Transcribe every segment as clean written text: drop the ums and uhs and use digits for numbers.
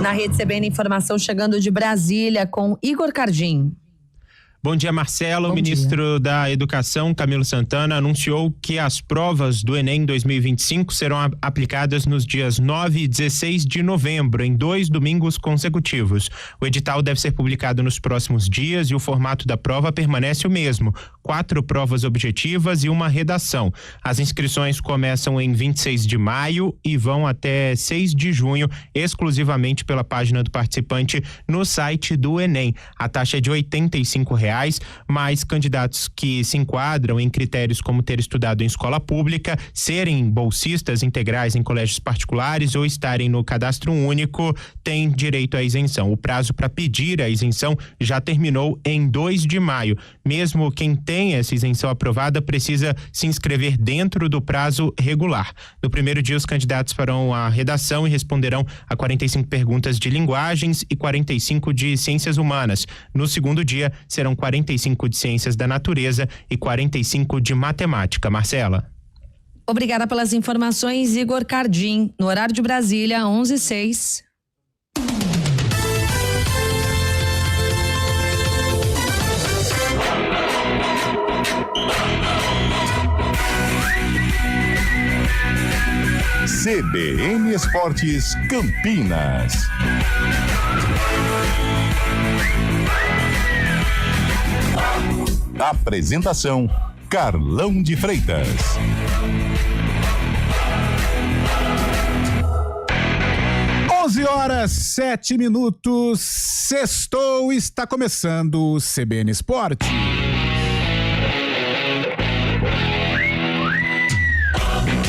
Na Rede CBN Informação chegando de Brasília com Igor Cardim. Bom dia, Marcelo. O ministro da Educação, Camilo Santana, anunciou que as provas do Enem 2025 serão aplicadas nos dias 9 e 16 de novembro, em 2 domingos consecutivos. O edital deve ser publicado nos próximos dias e o formato da prova permanece o mesmo: 4 provas objetivas e uma redação. As inscrições começam em 26 de maio e vão até 6 de junho, exclusivamente pela página do participante no site do Enem. A taxa é de R$85, mas candidatos que se enquadram em critérios como ter estudado em escola pública, serem bolsistas integrais em colégios particulares ou estarem no cadastro único têm direito à isenção. O prazo para pedir a isenção já terminou em 2 de maio. Mesmo quem tem essa isenção aprovada precisa se inscrever dentro do prazo regular. No primeiro dia, os candidatos farão a redação e responderão a 45 perguntas de linguagens e 45 de ciências humanas. No segundo dia, serão 45 de ciências da natureza e 45 de matemática. Marcela. Obrigada pelas informações, Igor Cardim. No horário de Brasília, 11:06. CBN Esportes Campinas. Apresentação: Carlão de Freitas. 11h07. Sextou, está começando o CBN Esporte.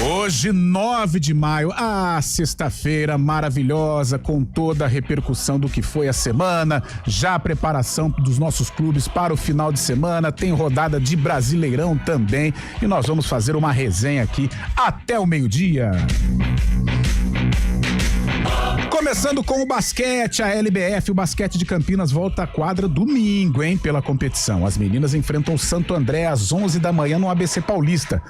Hoje, 9 de maio, sexta-feira maravilhosa, com toda a repercussão do que foi a semana, já a preparação dos nossos clubes para o final de semana, tem rodada de Brasileirão também, e nós vamos fazer uma resenha aqui até o meio-dia. Começando com o basquete, a LBF, o basquete de Campinas volta à quadra domingo, pela competição. As meninas enfrentam o Santo André às 11 da manhã no ABC Paulista.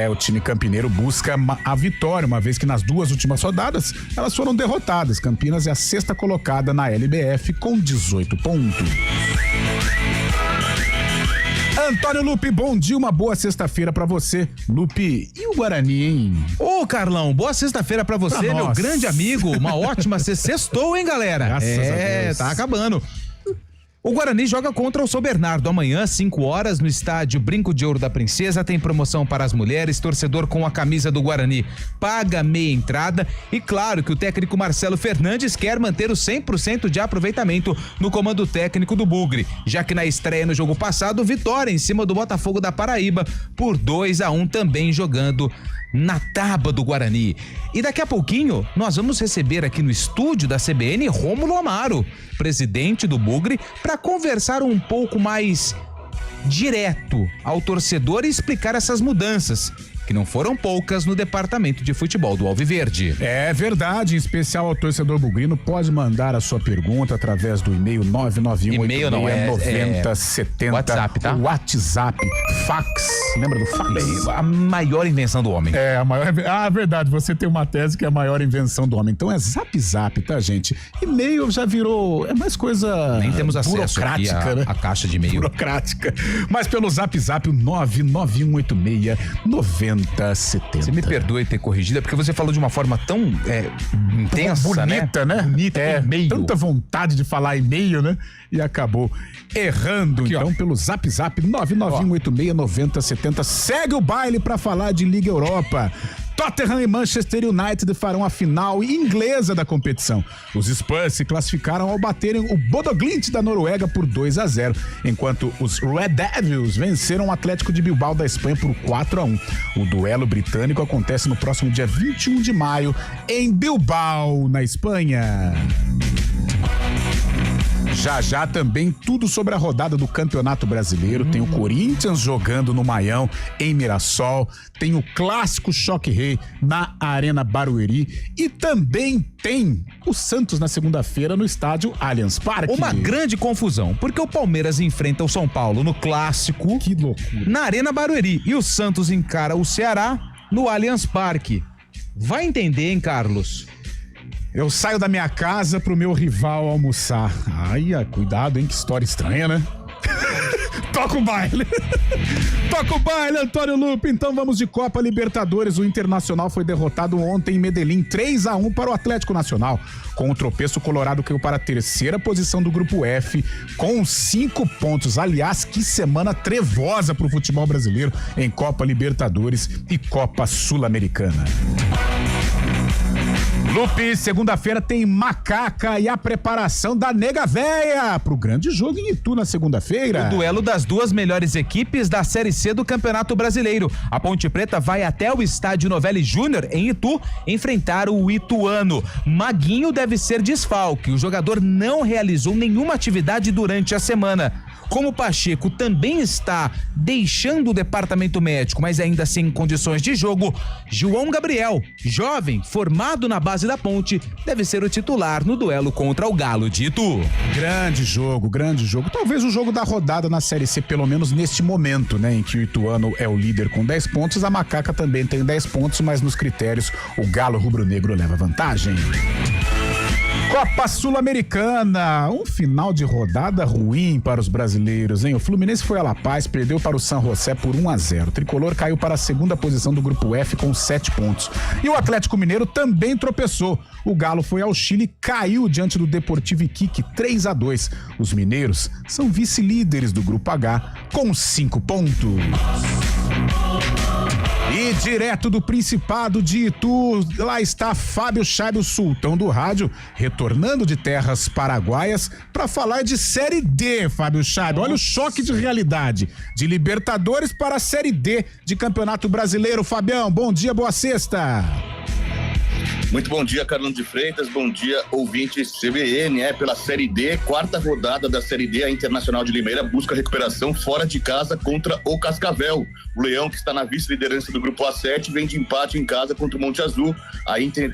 O time campineiro busca a vitória, uma vez que nas 2 últimas rodadas elas foram derrotadas. Campinas é a 6ª colocada na LBF com 18 pontos. Antônio Lupe, bom dia, uma boa sexta-feira pra você. Lupe, e o Guarani, hein? Ô, Carlão, boa sexta-feira pra você, meu grande amigo. Uma ótima sextou, hein, galera? Graças a Deus. Tá acabando. O Guarani joga contra o São Bernardo amanhã, 5 horas, no estádio Brinco de Ouro da Princesa. Tem promoção para as mulheres, torcedor com a camisa do Guarani paga meia entrada. E claro que o técnico Marcelo Fernandes quer manter o 100% de aproveitamento no comando técnico do Bugre, já que na estreia no jogo passado, vitória em cima do Botafogo da Paraíba por 2-1, também jogando na tábua do Guarani. E daqui a pouquinho nós vamos receber aqui no estúdio da CBN Rômulo Amaro, presidente do Bugre, para conversar um pouco mais direto ao torcedor e explicar essas mudanças, que não foram poucas no departamento de futebol do Alviverde. É verdade, em especial ao torcedor bugrino, pode mandar a sua pergunta através do e-mail 991869070. WhatsApp, tá? WhatsApp, fax, lembra do fax? A maior invenção do homem. A maior, verdade, você tem uma tese que é a maior invenção do homem, então é zap, tá, gente? E-mail já virou, é mais coisa nem temos acesso burocrática, aqui né? A caixa de e-mail. Burocrática, mas pelo zap, o 991869070. Você me perdoe ter corrigido, porque você falou de uma forma tão intensa, bonita, né? Bonita, e-mail. Tanta vontade de falar e-mail, né? E acabou errando. Aqui, então, pelo zap 991869070. Segue o baile pra falar de Liga Europa. Tottenham e Manchester United farão a final inglesa da competição. Os Spurs se classificaram ao baterem o Bodo Glimt da Noruega por 2-0, enquanto os Red Devils venceram o Atlético de Bilbao da Espanha por 4-1. O duelo britânico acontece no próximo dia 21 de maio em Bilbao, na Espanha. Já também tudo sobre a rodada do Campeonato Brasileiro. Tem o Corinthians jogando no Maião, em Mirassol. Tem o clássico Choque Rei na Arena Barueri. E também tem o Santos na segunda-feira no estádio Allianz Parque. Uma grande confusão, porque o Palmeiras enfrenta o São Paulo no clássico. Que loucura. Na Arena Barueri. E o Santos encara o Ceará no Allianz Parque. Vai entender, hein, Carlos? Eu saio da minha casa pro meu rival almoçar. Ai, cuidado, hein? Que história estranha, né? Toca o baile. Toca o baile, Antônio Lupe. Então vamos de Copa Libertadores. O Internacional foi derrotado ontem em Medellín, 3-1 para o Atlético Nacional. Com o tropeço, o Colorado caiu para a terceira posição do grupo F com 5 pontos. Aliás, que semana trevosa para o futebol brasileiro em Copa Libertadores e Copa Sul-Americana. Lupe, segunda-feira tem Macaca e a preparação da Nega Véia pro grande jogo em Itu na segunda-feira. O duelo das duas melhores equipes da Série C do Campeonato Brasileiro. A Ponte Preta vai até o estádio Novelli Júnior, em Itu, enfrentar o Ituano. Maguinho deve ser desfalque. O jogador não realizou nenhuma atividade durante a semana. Como Pacheco também está deixando o departamento médico, mas ainda sem condições de jogo, João Gabriel, jovem, formado na base da Ponte, deve ser o titular no duelo contra o Galo de Itu. Grande jogo, grande jogo. Talvez o jogo da rodada na Série C, pelo menos neste momento, né, em que o Ituano é o líder com 10 pontos, a Macaca também tem 10 pontos, mas nos critérios o Galo rubro-negro leva vantagem. Copa Sul-Americana, um final de rodada ruim para os brasileiros, hein? O Fluminense foi a La Paz, perdeu para o San José por 1-0. O Tricolor caiu para a segunda posição do grupo F com 7 pontos. E o Atlético Mineiro também tropeçou. O Galo foi ao Chile e caiu diante do Deportivo Iquique 3-2. Os mineiros são vice-líderes do grupo H com 5 pontos. E direto do Principado de Itu, lá está Fábio Chaib, o sultão do rádio, retornando de terras paraguaias para falar de Série D, Fábio Chaib. Olha o choque de realidade, de Libertadores para a Série D de Campeonato Brasileiro. Fabião, bom dia, boa sexta. Muito bom dia, Carlão de Freitas, bom dia, ouvintes CBN. Pela Série D, quarta rodada da Série D, a Internacional de Limeira busca recuperação fora de casa contra o Cascavel. O Leão, que está na vice-liderança do grupo A7, vem de empate em casa contra o Monte Azul. A Inter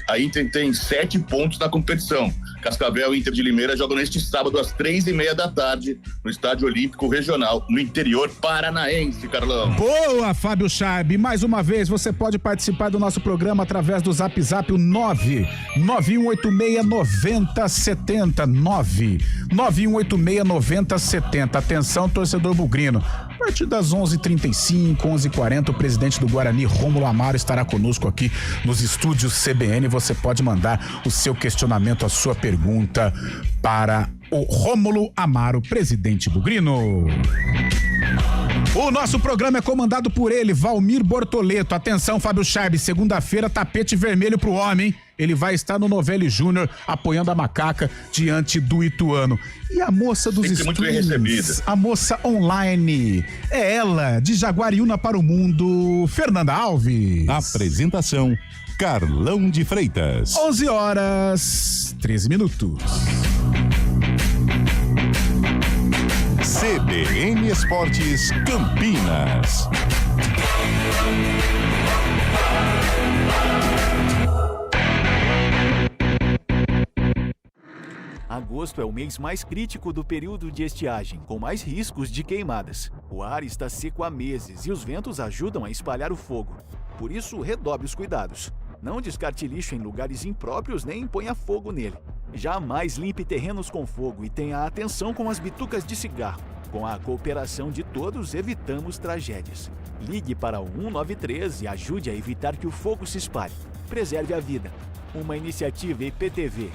tem 7 pontos na competição. Cascavel e Inter de Limeira jogam neste sábado às 3h30 da tarde no Estádio Olímpico Regional, no interior paranaense, Carlão. Boa, Fábio Chaib. Mais uma vez, você pode participar do nosso programa através do Zap Zap, o 991869070. 991869070. Atenção, torcedor bugrino. A partir das 11h35, 11h40, o presidente do Guarani, Rômulo Amaro, estará conosco aqui nos estúdios CBN. Você pode mandar o seu questionamento, a sua pergunta para o Rômulo Amaro, presidente bugrino. O nosso programa é comandado por ele, Valmir Bortoleto. Atenção, Fábio Chaib, segunda-feira, tapete vermelho pro homem. Ele vai estar no Novelli Júnior apoiando a Macaca diante do Ituano. E a moça dos streams, a moça online, é ela, de Jaguariúna para o mundo, Fernanda Alves. Apresentação, Carlão de Freitas. 11h13. CBN Esportes Campinas. Agosto é o mês mais crítico do período de estiagem, com mais riscos de queimadas. O ar está seco há meses e os ventos ajudam a espalhar o fogo. Por isso, redobre os cuidados. Não descarte lixo em lugares impróprios nem ponha fogo nele. Jamais limpe terrenos com fogo e tenha atenção com as bitucas de cigarro. Com a cooperação de todos, evitamos tragédias. Ligue para o 193 e ajude a evitar que o fogo se espalhe. Preserve a vida. Uma iniciativa IPTV.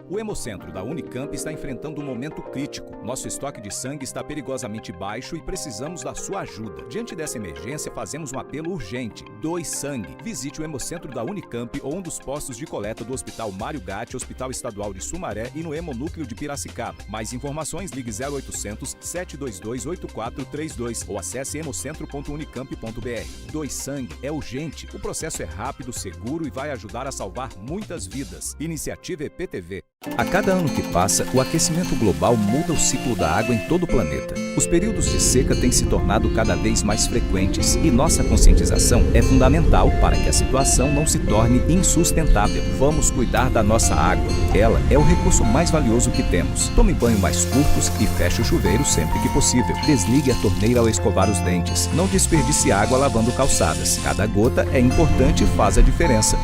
O Hemocentro da Unicamp está enfrentando um momento crítico. Nosso estoque de sangue está perigosamente baixo e precisamos da sua ajuda. Diante dessa emergência, fazemos um apelo urgente. Doe sangue. Visite o Hemocentro da Unicamp ou um dos postos de coleta do Hospital Mário Gatti, Hospital Estadual de Sumaré e no Hemonúcleo de Piracicaba. Mais informações, ligue 0800 722 8432 ou acesse hemocentro.unicamp.br. Doe sangue é urgente. O processo é rápido, seguro e vai ajudar a salvar muitas vidas. Iniciativa EPTV. A cada ano que passa, o aquecimento global muda o ciclo da água em todo o planeta. Os períodos de seca têm se tornado cada vez mais frequentes e nossa conscientização é fundamental para que a situação não se torne insustentável. Vamos cuidar da nossa água. Ela é o recurso mais valioso que temos. Tome banho mais curtos e feche o chuveiro sempre que possível. Desligue a torneira ao escovar os dentes. Não desperdice água lavando calçadas. Cada gota é importante e faz a diferença.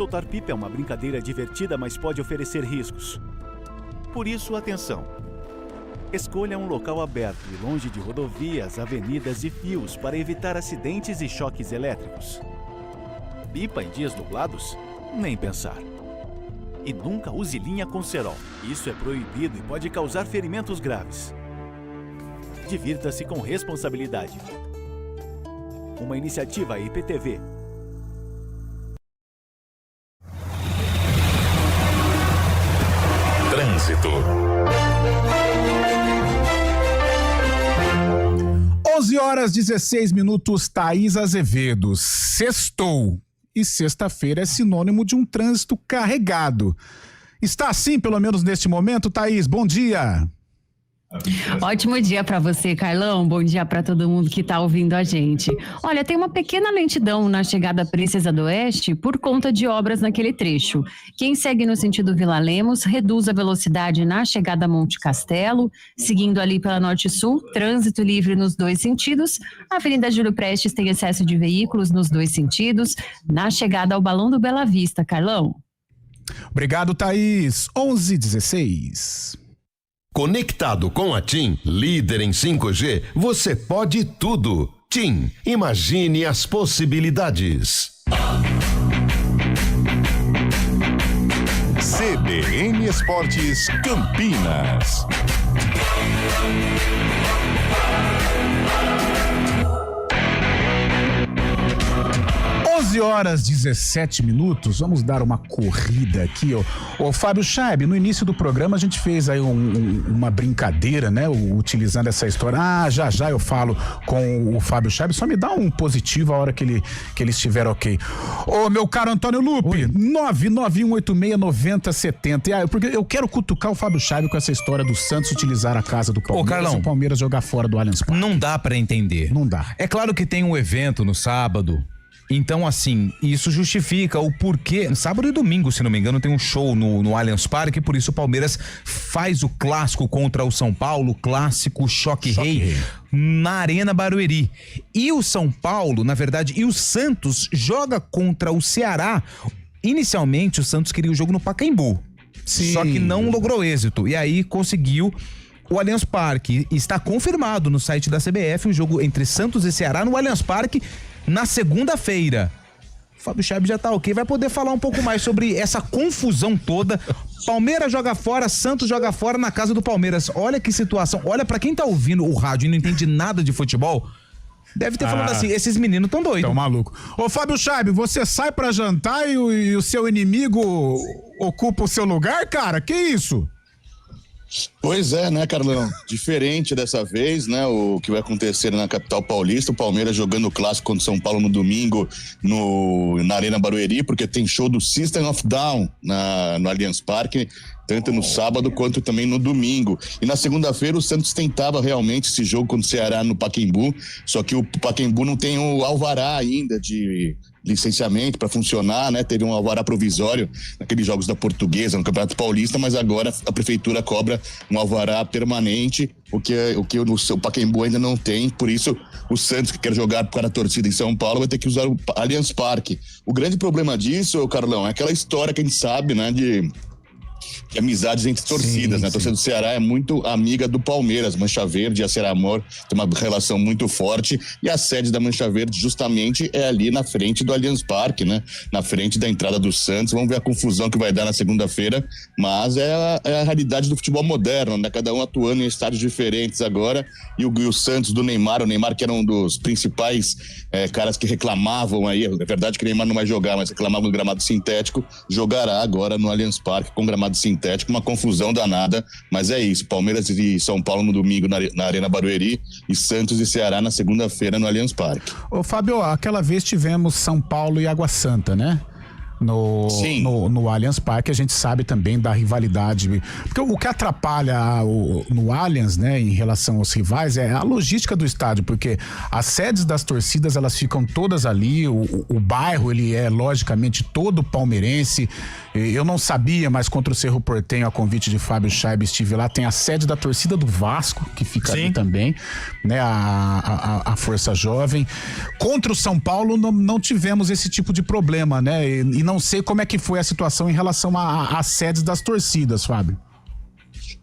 Soltar pipa é uma brincadeira divertida, mas pode oferecer riscos. Por isso, atenção. Escolha um local aberto e longe de rodovias, avenidas e fios para evitar acidentes e choques elétricos. Pipa em dias nublados? Nem pensar. E nunca use linha com cerol. Isso é proibido e pode causar ferimentos graves. Divirta-se com responsabilidade. Uma iniciativa IPTV. Trânsito. 11h16, Thaís Azevedo. Sextou. E sexta-feira é sinônimo de um trânsito carregado. Está assim, pelo menos neste momento, Thaís? Bom dia. Ótimo dia para você, Carlão. Bom dia para todo mundo que está ouvindo a gente. Olha, tem uma pequena lentidão na chegada à Princesa do Oeste por conta de obras naquele trecho. Quem segue no sentido Vila Lemos reduz a velocidade na chegada a Monte Castelo. Seguindo ali pela Norte-Sul, trânsito livre nos dois sentidos. A Avenida Júlio Prestes tem excesso de veículos nos dois sentidos. Na chegada ao Balão do Bela Vista, Carlão. Obrigado, Thaís. 11h16. Conectado com a TIM, líder em 5G, você pode tudo. TIM, imagine as possibilidades. CBN Esportes Campinas. 11h17, vamos dar uma corrida aqui, ó. Ô Fábio Chaib, no início do programa a gente fez aí uma brincadeira, né, utilizando essa história. Já eu falo com o Fábio Chaib, só me dá um positivo a hora que ele estiver ok. Ô meu caro Antônio Lupe, 991869070, porque eu quero cutucar o Fábio Chaib com essa história do Santos utilizar a casa do Palmeiras. Ô Carlão, e o Palmeiras jogar fora do Allianz Parque. Não dá pra entender. Não dá. É claro que tem um evento no sábado. Então, assim, isso justifica o porquê. Sábado e domingo, se não me engano, tem um show no Allianz Parque, por isso o Palmeiras faz o clássico contra o São Paulo, clássico Choque Rei, na Arena Barueri. E o São Paulo, na verdade, e o Santos joga contra o Ceará. Inicialmente, o Santos queria o jogo no Pacaembu. Sim. Só que não logrou êxito. E aí conseguiu o Allianz Parque. Está confirmado no site da CBF o jogo entre Santos e Ceará no Allianz Parque na segunda-feira. O Fábio Chaib já tá ok, vai poder falar um pouco mais sobre essa confusão toda. Palmeiras joga fora, Santos joga fora na casa do Palmeiras. Olha que situação. Olha, pra quem tá ouvindo o rádio e não entende nada de futebol, deve ter falado assim, esses meninos tão doidos. Tão maluco. Ô Fábio Chaib, você sai pra jantar e o seu inimigo ocupa o seu lugar, cara? Que isso? Pois é, né, Carlão? Diferente dessa vez, né? O que vai acontecer na capital paulista, o Palmeiras jogando o clássico contra o São Paulo no domingo na Arena Barueri, porque tem show do System of Down no Allianz Parque, tanto no sábado quanto também no domingo. E na segunda-feira o Santos tentava realmente esse jogo contra o Ceará no Pacaembu, só que o Pacaembu não tem o alvará ainda de licenciamento para funcionar, né? Teve um alvará provisório naqueles jogos da Portuguesa, no Campeonato Paulista, mas agora a prefeitura cobra um alvará permanente, o que o Pacaembu ainda não tem. Por isso o Santos, que quer jogar para a torcida em São Paulo, vai ter que usar o Allianz Parque. O grande problema disso, Carlão, é aquela história que a gente sabe, né, de amizades entre torcidas, né? A torcida do Ceará é muito amiga do Palmeiras, Mancha Verde e a Ceramor tem uma relação muito forte, e a sede da Mancha Verde justamente é ali na frente do Allianz Parque, né? Na frente da entrada do Santos. Vamos ver a confusão que vai dar na segunda-feira, mas é a realidade do futebol moderno, né? Cada um atuando em estádios diferentes agora, e o Santos do Neymar, o Neymar que era um dos principais caras que reclamavam aí, é verdade que o Neymar não vai jogar, mas reclamavam do gramado sintético, jogará agora no Allianz Parque com gramado sintético, uma confusão danada, mas é isso, Palmeiras e São Paulo no domingo na Arena Barueri e Santos e Ceará na segunda-feira no Allianz Parque. Ô Fábio, aquela vez tivemos São Paulo e Água Santa, né? No Allianz Parque, a gente sabe também da rivalidade, porque o que atrapalha no Allianz, né, em relação aos rivais, é a logística do estádio, porque as sedes das torcidas, elas ficam todas ali, o bairro, ele é logicamente todo palmeirense. Eu não sabia, mas contra o Cerro Porteño, a convite de Fábio Chaib, estive lá, tem a sede da torcida do Vasco, que fica ali também, né, a Força Jovem. Contra o São Paulo não tivemos esse tipo de problema, né, e Não sei como é que foi a situação em relação às sedes das torcidas, Fábio.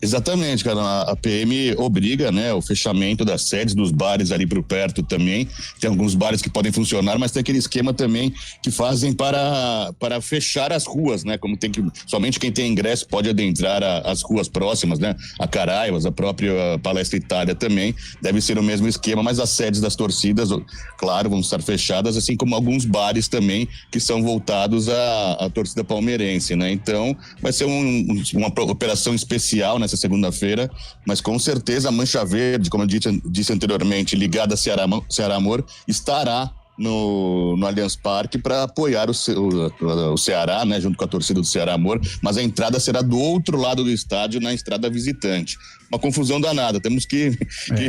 Exatamente, cara. A PM obriga, né, o fechamento das sedes dos bares ali por perto também. Tem alguns bares que podem funcionar, mas tem aquele esquema também que fazem para fechar as ruas, né? Como tem que somente quem tem ingresso pode adentrar as ruas próximas, né? A Caraivas, a própria Palestra Itália também deve ser o mesmo esquema, mas as sedes das torcidas, claro, vão estar fechadas, assim como alguns bares também que são voltados à torcida palmeirense, né? Então, vai ser uma operação especial nessa segunda-feira, mas com certeza a Mancha Verde, como eu disse anteriormente, ligada a Ceará Amor, estará no Allianz Parque para apoiar o Ceará, né, junto com a torcida do Ceará Amor, mas a entrada será do outro lado do estádio, na estrada visitante. Uma confusão danada, temos que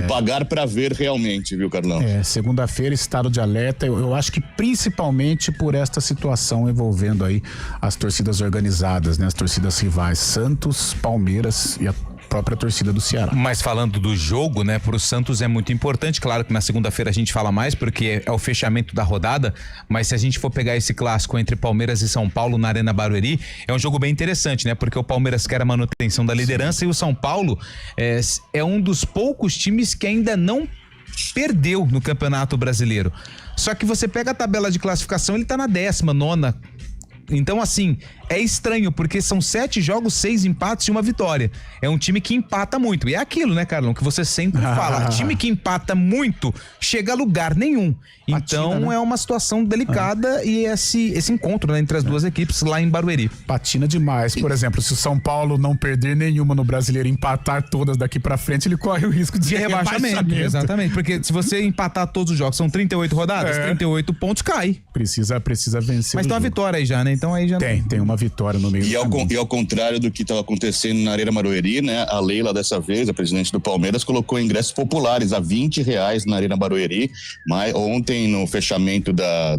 pagar para ver realmente, viu, Carlão? Segunda-feira, estado de alerta, eu acho que principalmente por esta situação envolvendo aí as torcidas organizadas, né, as torcidas rivais, Santos, Palmeiras e a própria torcida do Ceará. Mas falando do jogo, né, pro Santos é muito importante, claro que na segunda-feira a gente fala mais porque é o fechamento da rodada, mas se a gente for pegar esse clássico entre Palmeiras e São Paulo na Arena Barueri, é um jogo bem interessante, né, porque o Palmeiras quer a manutenção da liderança. Sim. E o São Paulo é um dos poucos times que ainda não perdeu no Campeonato Brasileiro. Só que você pega a tabela de classificação, ele tá na 19ª. Então, assim, é estranho, porque são 7 jogos, 6 empates e 1 vitória. É um time que empata muito. E é aquilo, né, Carlão, que você sempre fala. Time que empata muito, chega a lugar nenhum. Então, patina, né? É uma situação delicada e esse encontro, né, entre as duas equipes lá em Barueri. Patina demais. Por exemplo, se o São Paulo não perder nenhuma no Brasileiro e empatar todas daqui pra frente, ele corre o risco de rebaixamento. Exatamente, porque se você empatar todos os jogos, são 38 rodadas, 38 pontos, cai. Precisa vencer. Mas tem uma vitória aí já, né? Então aí já tem uma vitória no meio. E ao contrário do que estava acontecendo na Arena Barueri, né? A Leila, dessa vez, a presidente do Palmeiras, colocou ingressos populares a R$20 na Arena Barueri. Mas ontem, no fechamento da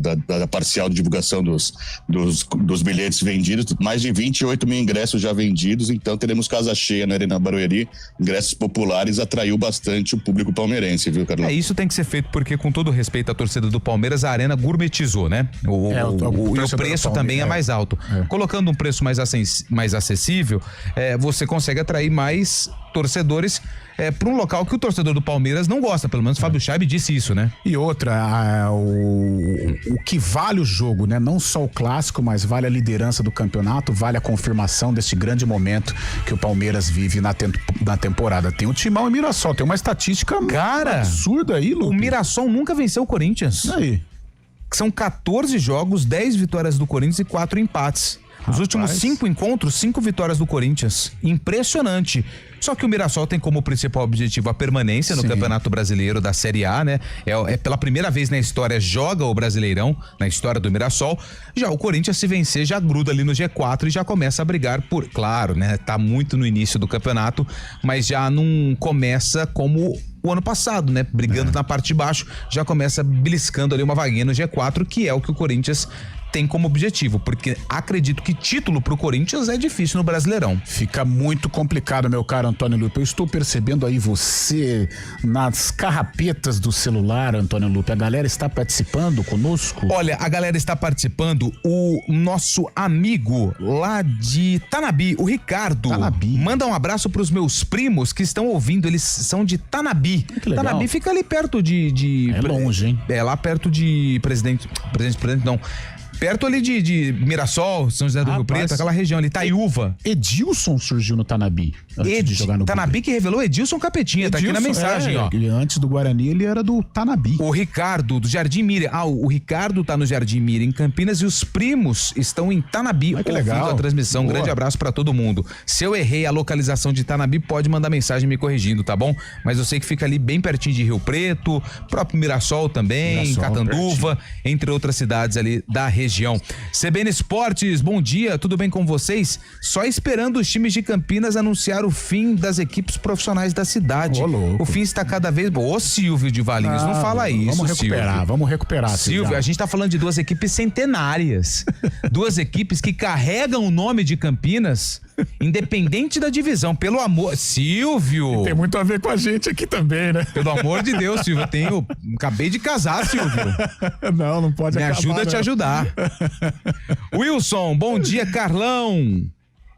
parcial de divulgação dos bilhetes vendidos, mais de 28 mil ingressos já vendidos. Então teremos casa cheia na Arena Barueri. Ingressos populares, atraiu bastante o público palmeirense, viu, Carlão? Isso tem que ser feito porque, com todo respeito à torcida do Palmeiras, a Arena gourmetizou, né? O preço também é mais alto. Colocando um preço mais acessível, você consegue atrair mais torcedores para um local que o torcedor do Palmeiras não gosta, pelo menos Fábio Chaib disse isso, né? E outra, o que vale o jogo, né? Não só o clássico, mas vale a liderança do campeonato, vale a confirmação deste grande momento que o Palmeiras vive na temporada. Tem o Timão e Mirassol, tem uma estatística absurda aí, Lu. O Mirassol nunca venceu o Corinthians. Aí. São 14 jogos, 10 vitórias do Corinthians e 4 empates. Os últimos 5 encontros, 5 vitórias do Corinthians. Impressionante. Só que o Mirassol tem como principal objetivo a permanência no Campeonato Brasileiro da Série A, né? É pela primeira vez na história joga o Brasileirão, na história do Mirassol. Já o Corinthians, se vencer, já gruda ali no G4 e já começa a brigar por... Claro, né? Tá muito no início do campeonato, mas já não começa como o ano passado, né? Brigando na parte de baixo, já começa beliscando ali uma vaguinha no G4, que é o que o Corinthians tem como objetivo, porque acredito que título pro Corinthians é difícil no Brasileirão. Fica muito complicado, meu caro Antônio Lupe. Eu estou percebendo aí você nas carrapetas do celular, Antônio Lupe. A galera está participando conosco? Olha, a galera está participando. O nosso amigo lá de Tanabi, o Ricardo, manda um abraço pros meus primos que estão ouvindo. Eles são de Tanabi. Que legal. Tanabi fica ali perto de é longe, hein? É lá perto de Presidente não. Perto ali de Mirassol, São José do Rio Preto, aquela região ali, Itaiúva. Edilson surgiu no Tanabi. Antes de jogar no Tanabi que revelou Edilson Capetinha, tá aqui na mensagem, ó. Antes do Guarani, ele era do Tanabi. O Ricardo, do Jardim Mira. O Ricardo tá no Jardim Mira, em Campinas, e os primos estão em Tanabi, que legal. A transmissão. Boa. Grande abraço pra todo mundo. Se eu errei a localização de Tanabi, pode mandar mensagem me corrigindo, tá bom? Mas eu sei que fica ali bem pertinho de Rio Preto, próprio Mirassol também, Catanduva, entre outras cidades ali da região. CBN Esportes, bom dia, tudo bem com vocês? Só esperando os times de Campinas anunciar o o fim das equipes profissionais da cidade. O fim está cada vez... Ô, Silvio de Valinhos, não fala isso, Vamos recuperar. Silvio, a gente tá falando de 2 equipes centenárias. 2 equipes que carregam o nome de Campinas, independente da divisão. Pelo amor... Silvio! E tem muito a ver com a gente aqui também, né? Pelo amor de Deus, Silvio, acabei de casar, Silvio. Não pode Me acabar. ajuda a te ajudar. Wilson, bom dia, Carlão.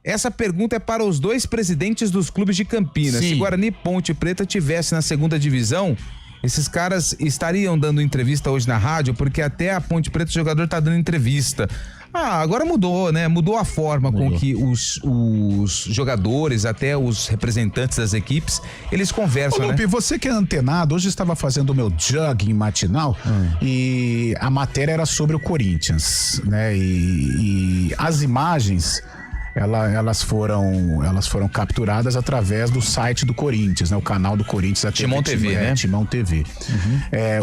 Essa pergunta é para os 2 presidentes dos clubes de Campinas. Sim. Se Guarani e Ponte Preta tivesse na 2ª divisão, esses caras estariam dando entrevista hoje na rádio, porque até a Ponte Preta o jogador tá dando entrevista. Agora mudou, né? Mudou a forma com que os jogadores, até os representantes das equipes, eles conversam, Lupe, né? você que é antenado, hoje estava fazendo o meu jogging matinal e a matéria era sobre o Corinthians, né? E as imagens... Elas foram capturadas através do site do Corinthians, né? O canal do Corinthians, a Timão TV, né? Timão TV.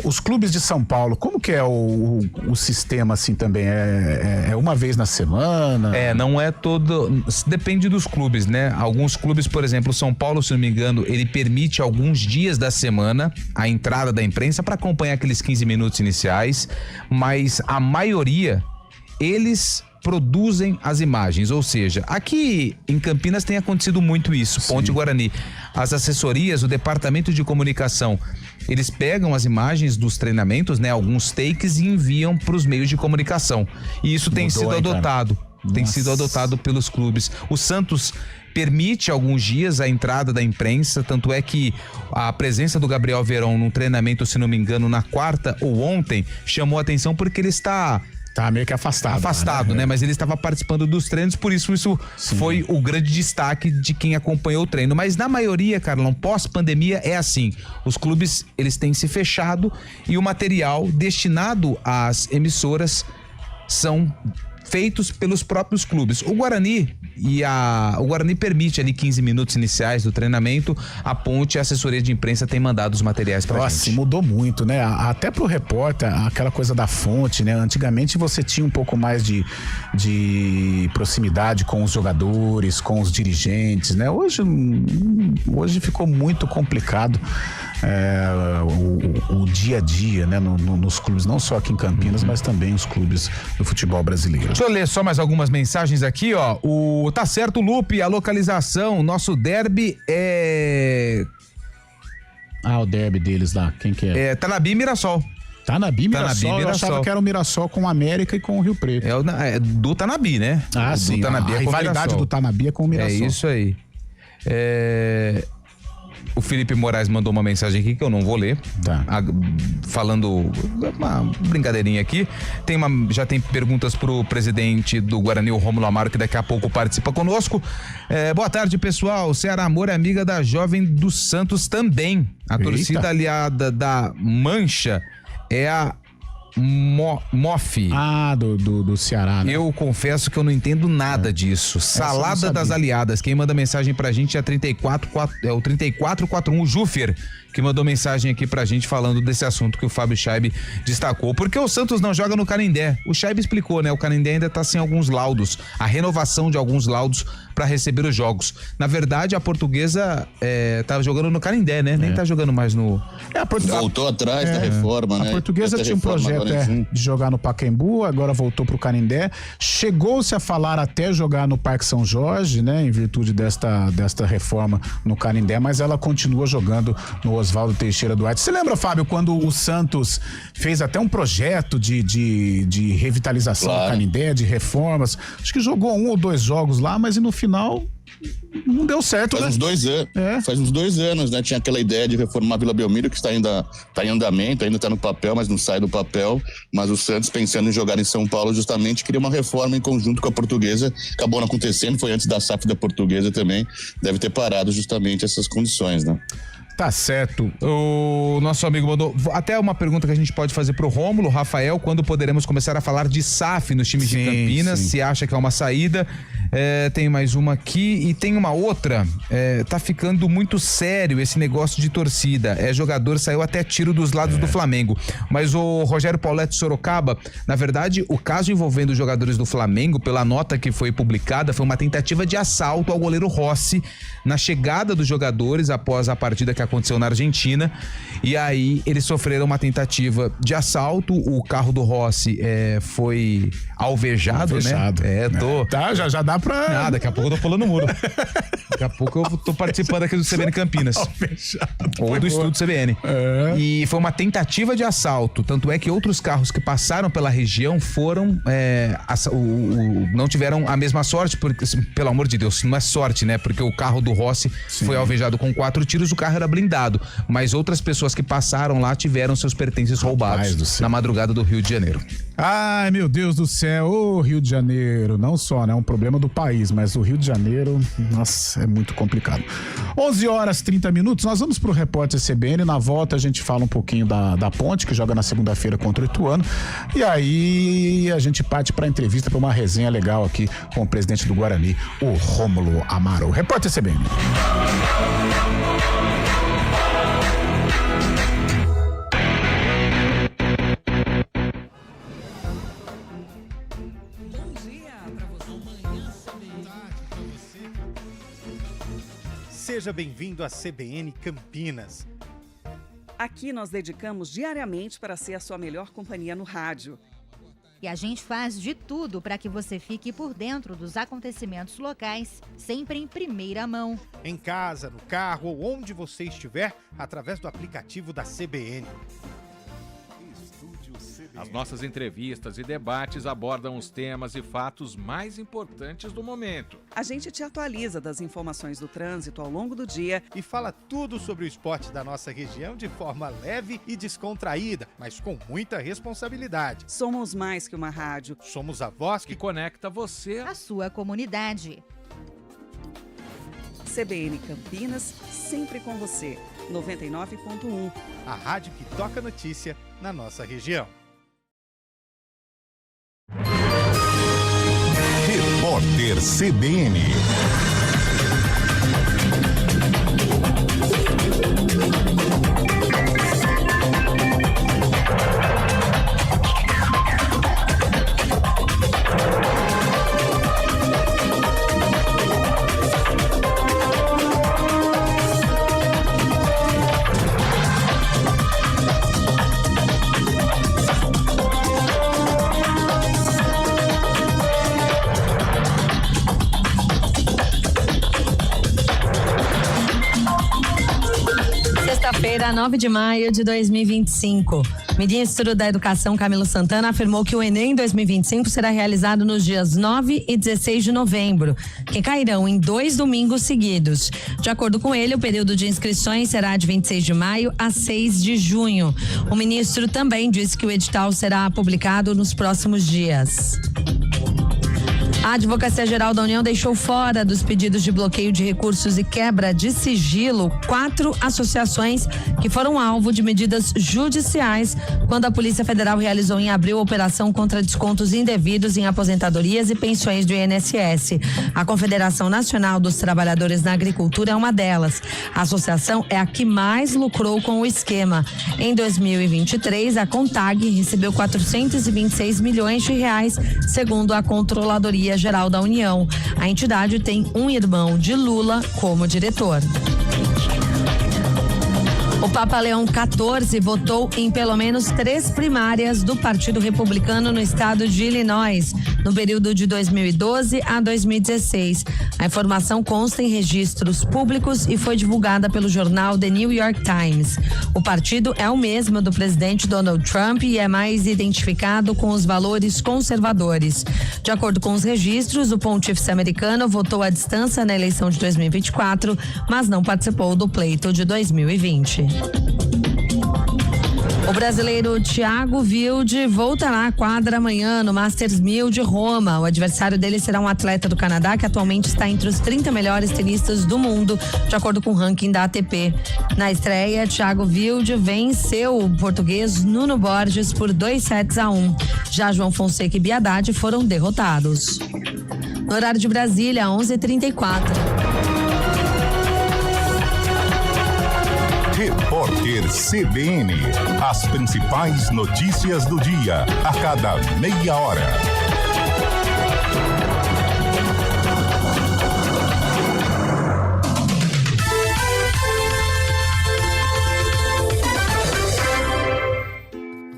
Os clubes de São Paulo, como que é o sistema assim também? É uma vez na semana? Não é todo... Depende dos clubes, né? Alguns clubes, por exemplo, o São Paulo, se não me engano, ele permite alguns dias da semana a entrada da imprensa para acompanhar aqueles 15 minutos iniciais, mas a maioria, eles produzem as imagens, ou seja, aqui em Campinas tem acontecido muito isso. Ponte Guarani, as assessorias, o departamento de comunicação, eles pegam as imagens dos treinamentos, né, alguns takes, e enviam para os meios de comunicação, e isso tem sido adotado, sido adotado pelos clubes. O Santos permite alguns dias a entrada da imprensa, tanto é que a presença do Gabriel Veron num treinamento, se não me engano, na quarta ou ontem, chamou a atenção porque ele está meio que afastado, né? Mas ele estava participando dos treinos, por isso foi o grande destaque de quem acompanhou o treino. Mas na maioria, Carlão, pós-pandemia é assim, os clubes, eles têm se fechado e o material destinado às emissoras são feitos pelos próprios clubes. O Guarani permite ali 15 minutos iniciais do treinamento. A Ponte, a assessoria de imprensa, tem mandado os materiais pra gente. Mudou muito, né? Até pro repórter, aquela coisa da fonte, né? Antigamente você tinha um pouco mais de proximidade com os jogadores, com os dirigentes, né? Hoje ficou muito complicado o dia a dia, né? Nos clubes, não só aqui em Campinas, mas também os clubes do futebol brasileiro. Deixa eu ler só mais algumas mensagens aqui, ó. Tá certo, Lupe, a localização, nosso derby é... o derby deles lá, quem que é? Tanabi e Mirassol. Tanabi e Mirassol, eu achava que era o Mirassol com o América e com o Rio Preto. É do Tanabi, né? Sim, do Tanabi a rivalidade do Tanabi é com o Mirassol. É isso aí. O Felipe Moraes mandou uma mensagem aqui que eu não vou ler. Falando uma brincadeirinha aqui. Já tem perguntas pro presidente do Guarani, o Rômulo Amaro, que daqui a pouco participa conosco. Boa tarde, pessoal. Ceará Amor é amiga da Jovem do Santos também. A torcida aliada da Mancha é a MOF. Do Ceará, né? Eu confesso que eu não entendo nada disso. Salada das aliadas. Quem manda mensagem pra gente é o 3441, o Júfer, que mandou mensagem aqui pra gente falando desse assunto que o Fábio Scheib destacou. Porque o Santos não joga no Canindé? O Scheib explicou, né? O Canindé ainda tá sem alguns laudos, a renovação de alguns laudos para receber os jogos. Na verdade, a Portuguesa tá jogando no Canindé, né? Nem tá jogando mais no... Voltou atrás da reforma, né? A Portuguesa tinha um projeto de jogar no Pacaembu, agora voltou pro Canindé. Chegou-se a falar até jogar no Parque São Jorge, né? Em virtude desta reforma no Canindé, mas ela continua jogando no Oswaldo Teixeira Duarte. Você lembra, Fábio, quando o Santos fez até um projeto de revitalização do Canindé, de reformas? Acho que jogou 1 ou 2 jogos lá, mas no final não deu certo, Faz uns 2 anos. Faz uns 2 anos, né? Tinha aquela ideia de reformar a Vila Belmiro, que está em andamento, ainda está no papel, mas não sai do papel. Mas o Santos, pensando em jogar em São Paulo, justamente queria uma reforma em conjunto com a Portuguesa. Acabou não acontecendo, foi antes da SAF da Portuguesa também. Deve ter parado justamente essas condições, né? Tá certo. O nosso amigo mandou até uma pergunta que a gente pode fazer pro Rômulo, Rafael, quando poderemos começar a falar de SAF nos times de Campinas? Se acha que é uma saída? Tem mais uma aqui e tem uma outra. Tá ficando muito sério esse negócio de torcida. Jogador saiu até tiro dos lados do Flamengo. Mas o Rogério Pauletti Sorocaba, na verdade, o caso envolvendo os jogadores do Flamengo, pela nota que foi publicada, foi uma tentativa de assalto ao goleiro Rossi na chegada dos jogadores após a partida que aconteceu na Argentina. E aí eles sofreram uma tentativa de assalto. O carro do Rossi foi alvejado, né? Tá, já dá pra... Daqui a pouco eu tô pulando o muro. Daqui a pouco eu tô participando aqui do CBN Campinas. Ou do estúdio CBN. E foi uma tentativa de assalto. Tanto é que outros carros que passaram pela região foram... não tiveram a mesma sorte, porque, pelo amor de Deus, não é sorte, né? Porque o carro do Rossi foi alvejado com 4 tiros, o carro era blindado. Mas outras pessoas que passaram lá tiveram seus pertences roubados na madrugada do Rio de Janeiro. Ai, meu Deus do céu, ô Rio de Janeiro, não só, né, é um problema do país, mas o Rio de Janeiro, nossa, é muito complicado. 11h30, nós vamos pro Repórter CBN, na volta a gente fala um pouquinho da Ponte, que joga na segunda-feira contra o Ituano, e aí a gente parte pra entrevista, pra uma resenha legal aqui com o presidente do Guarani, o Rômulo Amaro. Repórter CBN. Seja bem-vindo à CBN Campinas. Aqui nós dedicamos diariamente para ser a sua melhor companhia no rádio. E a gente faz de tudo para que você fique por dentro dos acontecimentos locais, sempre em primeira mão. Em casa, no carro ou onde você estiver, através do aplicativo da CBN. As nossas entrevistas e debates abordam os temas e fatos mais importantes do momento. A gente te atualiza das informações do trânsito ao longo do dia e fala tudo sobre o esporte da nossa região de forma leve e descontraída, mas com muita responsabilidade. Somos mais que uma rádio. Somos a voz que conecta você à sua comunidade. CBN Campinas, sempre com você. 99.1. A rádio que toca notícia na nossa região. Repórter CBN. Sexta-feira, 9 de maio de 2025. Ministro da Educação, Camilo Santana, afirmou que o Enem 2025 será realizado nos dias 9 e 16 de novembro, que cairão em 2 domingos seguidos. De acordo com ele, o período de inscrições será de 26 de maio a 6 de junho. O ministro também disse que o edital será publicado nos próximos dias. A Advocacia Geral da União deixou fora dos pedidos de bloqueio de recursos e quebra de sigilo 4 associações que foram alvo de medidas judiciais quando a Polícia Federal realizou em abril a operação contra descontos indevidos em aposentadorias e pensões do INSS. A Confederação Nacional dos Trabalhadores na Agricultura é uma delas. A associação é a que mais lucrou com o esquema. Em 2023, a CONTAG recebeu 426 milhões de reais, segundo a Controladoria Geral da União. A entidade tem um irmão de Lula como diretor. O Papa Leão XIV votou em pelo menos 3 primárias do Partido Republicano no estado de Illinois, no período de 2012 a 2016. A informação consta em registros públicos e foi divulgada pelo jornal The New York Times. O partido é o mesmo do presidente Donald Trump e é mais identificado com os valores conservadores. De acordo com os registros, o pontífice americano votou à distância na eleição de 2024, mas não participou do pleito de 2020. O brasileiro Thiago Wilde voltará à quadra amanhã no Masters 1000 de Roma. O adversário dele será um atleta do Canadá que atualmente está entre os 30 melhores tenistas do mundo, de acordo com o ranking da ATP. Na estreia, Thiago Wilde venceu o português Nuno Borges por 2-1. Já João Fonseca e Biadade foram derrotados. No horário de Brasília, 11h34. Repórter CBN. As principais notícias do dia, a cada meia hora.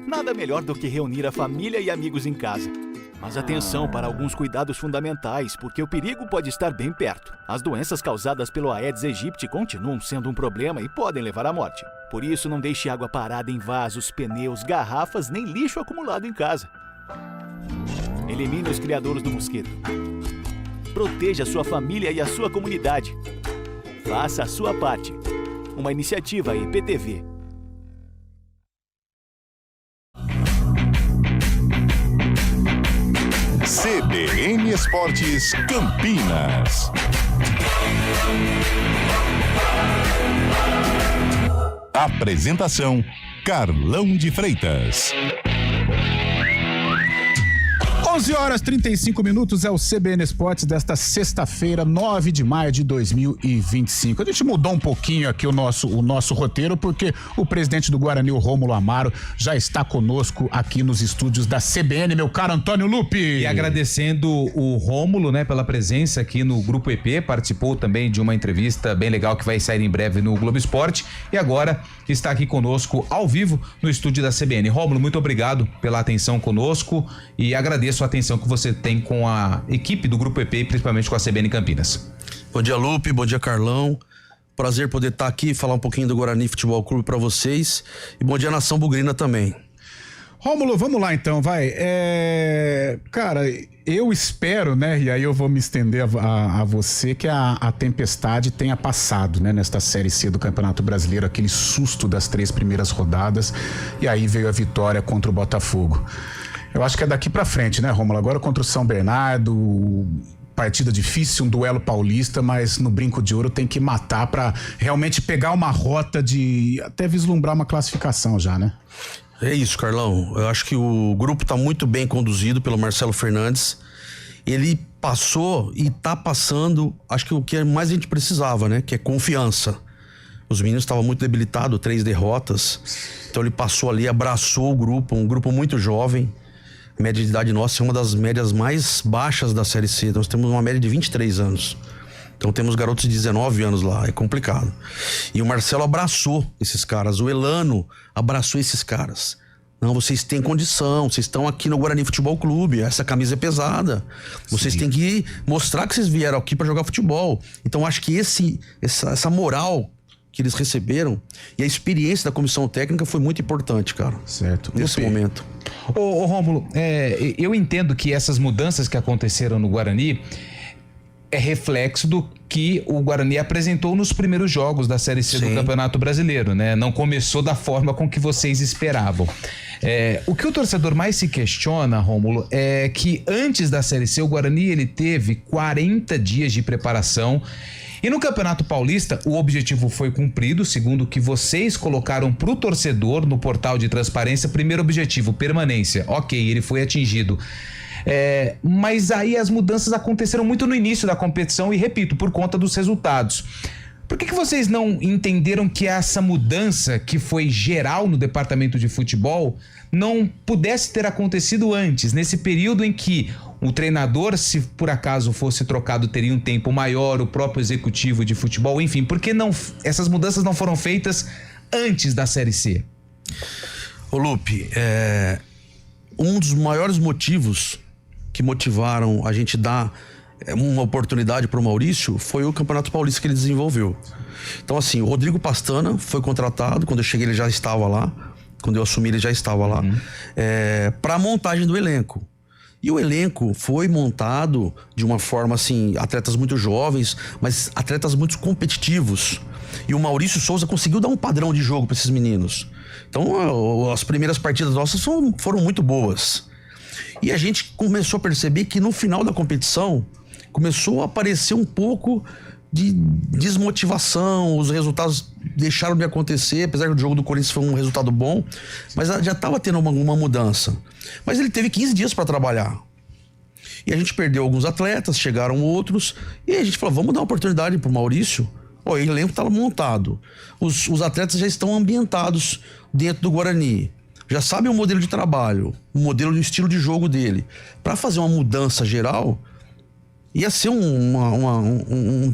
Nada melhor do que reunir a família e amigos em casa. Mas atenção para alguns cuidados fundamentais, porque o perigo pode estar bem perto. As doenças causadas pelo Aedes aegypti continuam sendo um problema e podem levar à morte. Por isso, não deixe água parada em vasos, pneus, garrafas, nem lixo acumulado em casa. Elimine os criadouros do mosquito. Proteja a sua família e a sua comunidade. Faça a sua parte. Uma iniciativa IPTV. CBN Esportes Campinas. Apresentação: Carlão de Freitas. 11h35 é o CBN Esportes desta sexta-feira, 9 de maio de 2025. A gente mudou um pouquinho aqui o nosso roteiro, porque o presidente do Guarani, o Rômulo Amaro, já está conosco aqui nos estúdios da CBN, meu caro Antônio Lupi. E agradecendo o Rômulo, né, pela presença aqui no Grupo EP, participou também de uma entrevista bem legal que vai sair em breve no Globo Esporte e agora está aqui conosco ao vivo no estúdio da CBN. Rômulo, muito obrigado pela atenção conosco e agradeço a atenção que você tem com a equipe do Grupo EP, principalmente com a CBN Campinas. Bom dia, Lupe, bom dia, Carlão. Prazer poder estar aqui e falar um pouquinho do Guarani Futebol Clube para vocês. E bom dia, Nação Bugrina também. Rômulo, vamos lá então, vai. Cara, eu espero, né, e aí eu vou me estender a você, que a tempestade tenha passado, né, nesta Série C do Campeonato Brasileiro, aquele susto das 3 primeiras rodadas, e aí veio a vitória contra o Botafogo. Eu acho que é daqui pra frente, né, Rômulo? Agora contra o São Bernardo, partida difícil, um duelo paulista, mas no brinco de ouro tem que matar pra realmente pegar uma rota de até vislumbrar uma classificação já, né? É isso, Carlão. Eu acho que o grupo tá muito bem conduzido pelo Marcelo Fernandes. Ele passou e tá passando, acho que o que mais a gente precisava, né? Que é confiança. Os meninos estavam muito debilitados, 3 derrotas. Então ele passou ali, abraçou o grupo, um grupo muito jovem. A média de idade nossa é uma das médias mais baixas da Série C. Nós temos uma média de 23 anos. Então temos garotos de 19 anos lá, é complicado. E o Marcelo abraçou esses caras, o Elano abraçou esses caras. Não, vocês têm condição, vocês estão aqui no Guarani Futebol Clube, essa camisa é pesada. Vocês têm que mostrar que vocês vieram aqui para jogar futebol. Então acho que essa moral que eles receberam e a experiência da comissão técnica foi muito importante, cara. Certo. Nesse momento. Ô Rômulo, eu entendo que essas mudanças que aconteceram no Guarani é reflexo do que o Guarani apresentou nos primeiros jogos da Série C do Campeonato Brasileiro, né? Não começou da forma com que vocês esperavam. O que o torcedor mais se questiona, Rômulo, é que antes da Série C o Guarani ele teve 40 dias de preparação e no Campeonato Paulista o objetivo foi cumprido, segundo o que vocês colocaram pro torcedor no portal de transparência. Primeiro objetivo, permanência. Ok, ele foi atingido. Mas aí as mudanças aconteceram muito no início da competição e, repito, por conta dos resultados. Por que vocês não entenderam que essa mudança, que foi geral no departamento de futebol, não pudesse ter acontecido antes, nesse período em que o treinador, se por acaso fosse trocado, teria um tempo maior, o próprio executivo de futebol, enfim, por que não, essas mudanças não foram feitas antes da Série C? Ô Lupe, um dos maiores motivos que motivaram a gente dar uma oportunidade para o Maurício foi o Campeonato Paulista que ele desenvolveu. Então assim, o Rodrigo Pastana foi contratado, quando eu cheguei ele já estava lá, quando eu assumi ele já estava lá, para a montagem do elenco. E o elenco foi montado de uma forma assim, atletas muito jovens, mas atletas muito competitivos. E o Maurício Souza conseguiu dar um padrão de jogo para esses meninos. Então as primeiras partidas nossas foram muito boas. E a gente começou a perceber que no final da competição começou a aparecer um pouco de desmotivação, os resultados deixaram de acontecer, apesar que o jogo do Corinthians foi um resultado bom, mas já estava tendo uma mudança. Mas ele teve 15 dias para trabalhar. E a gente perdeu alguns atletas, chegaram outros, e a gente falou, vamos dar uma oportunidade pro Maurício. O elenco tá montado. Os atletas já estão ambientados dentro do Guarani. Já sabem o modelo de trabalho, o modelo de estilo de jogo dele. Para fazer uma mudança geral, ia ser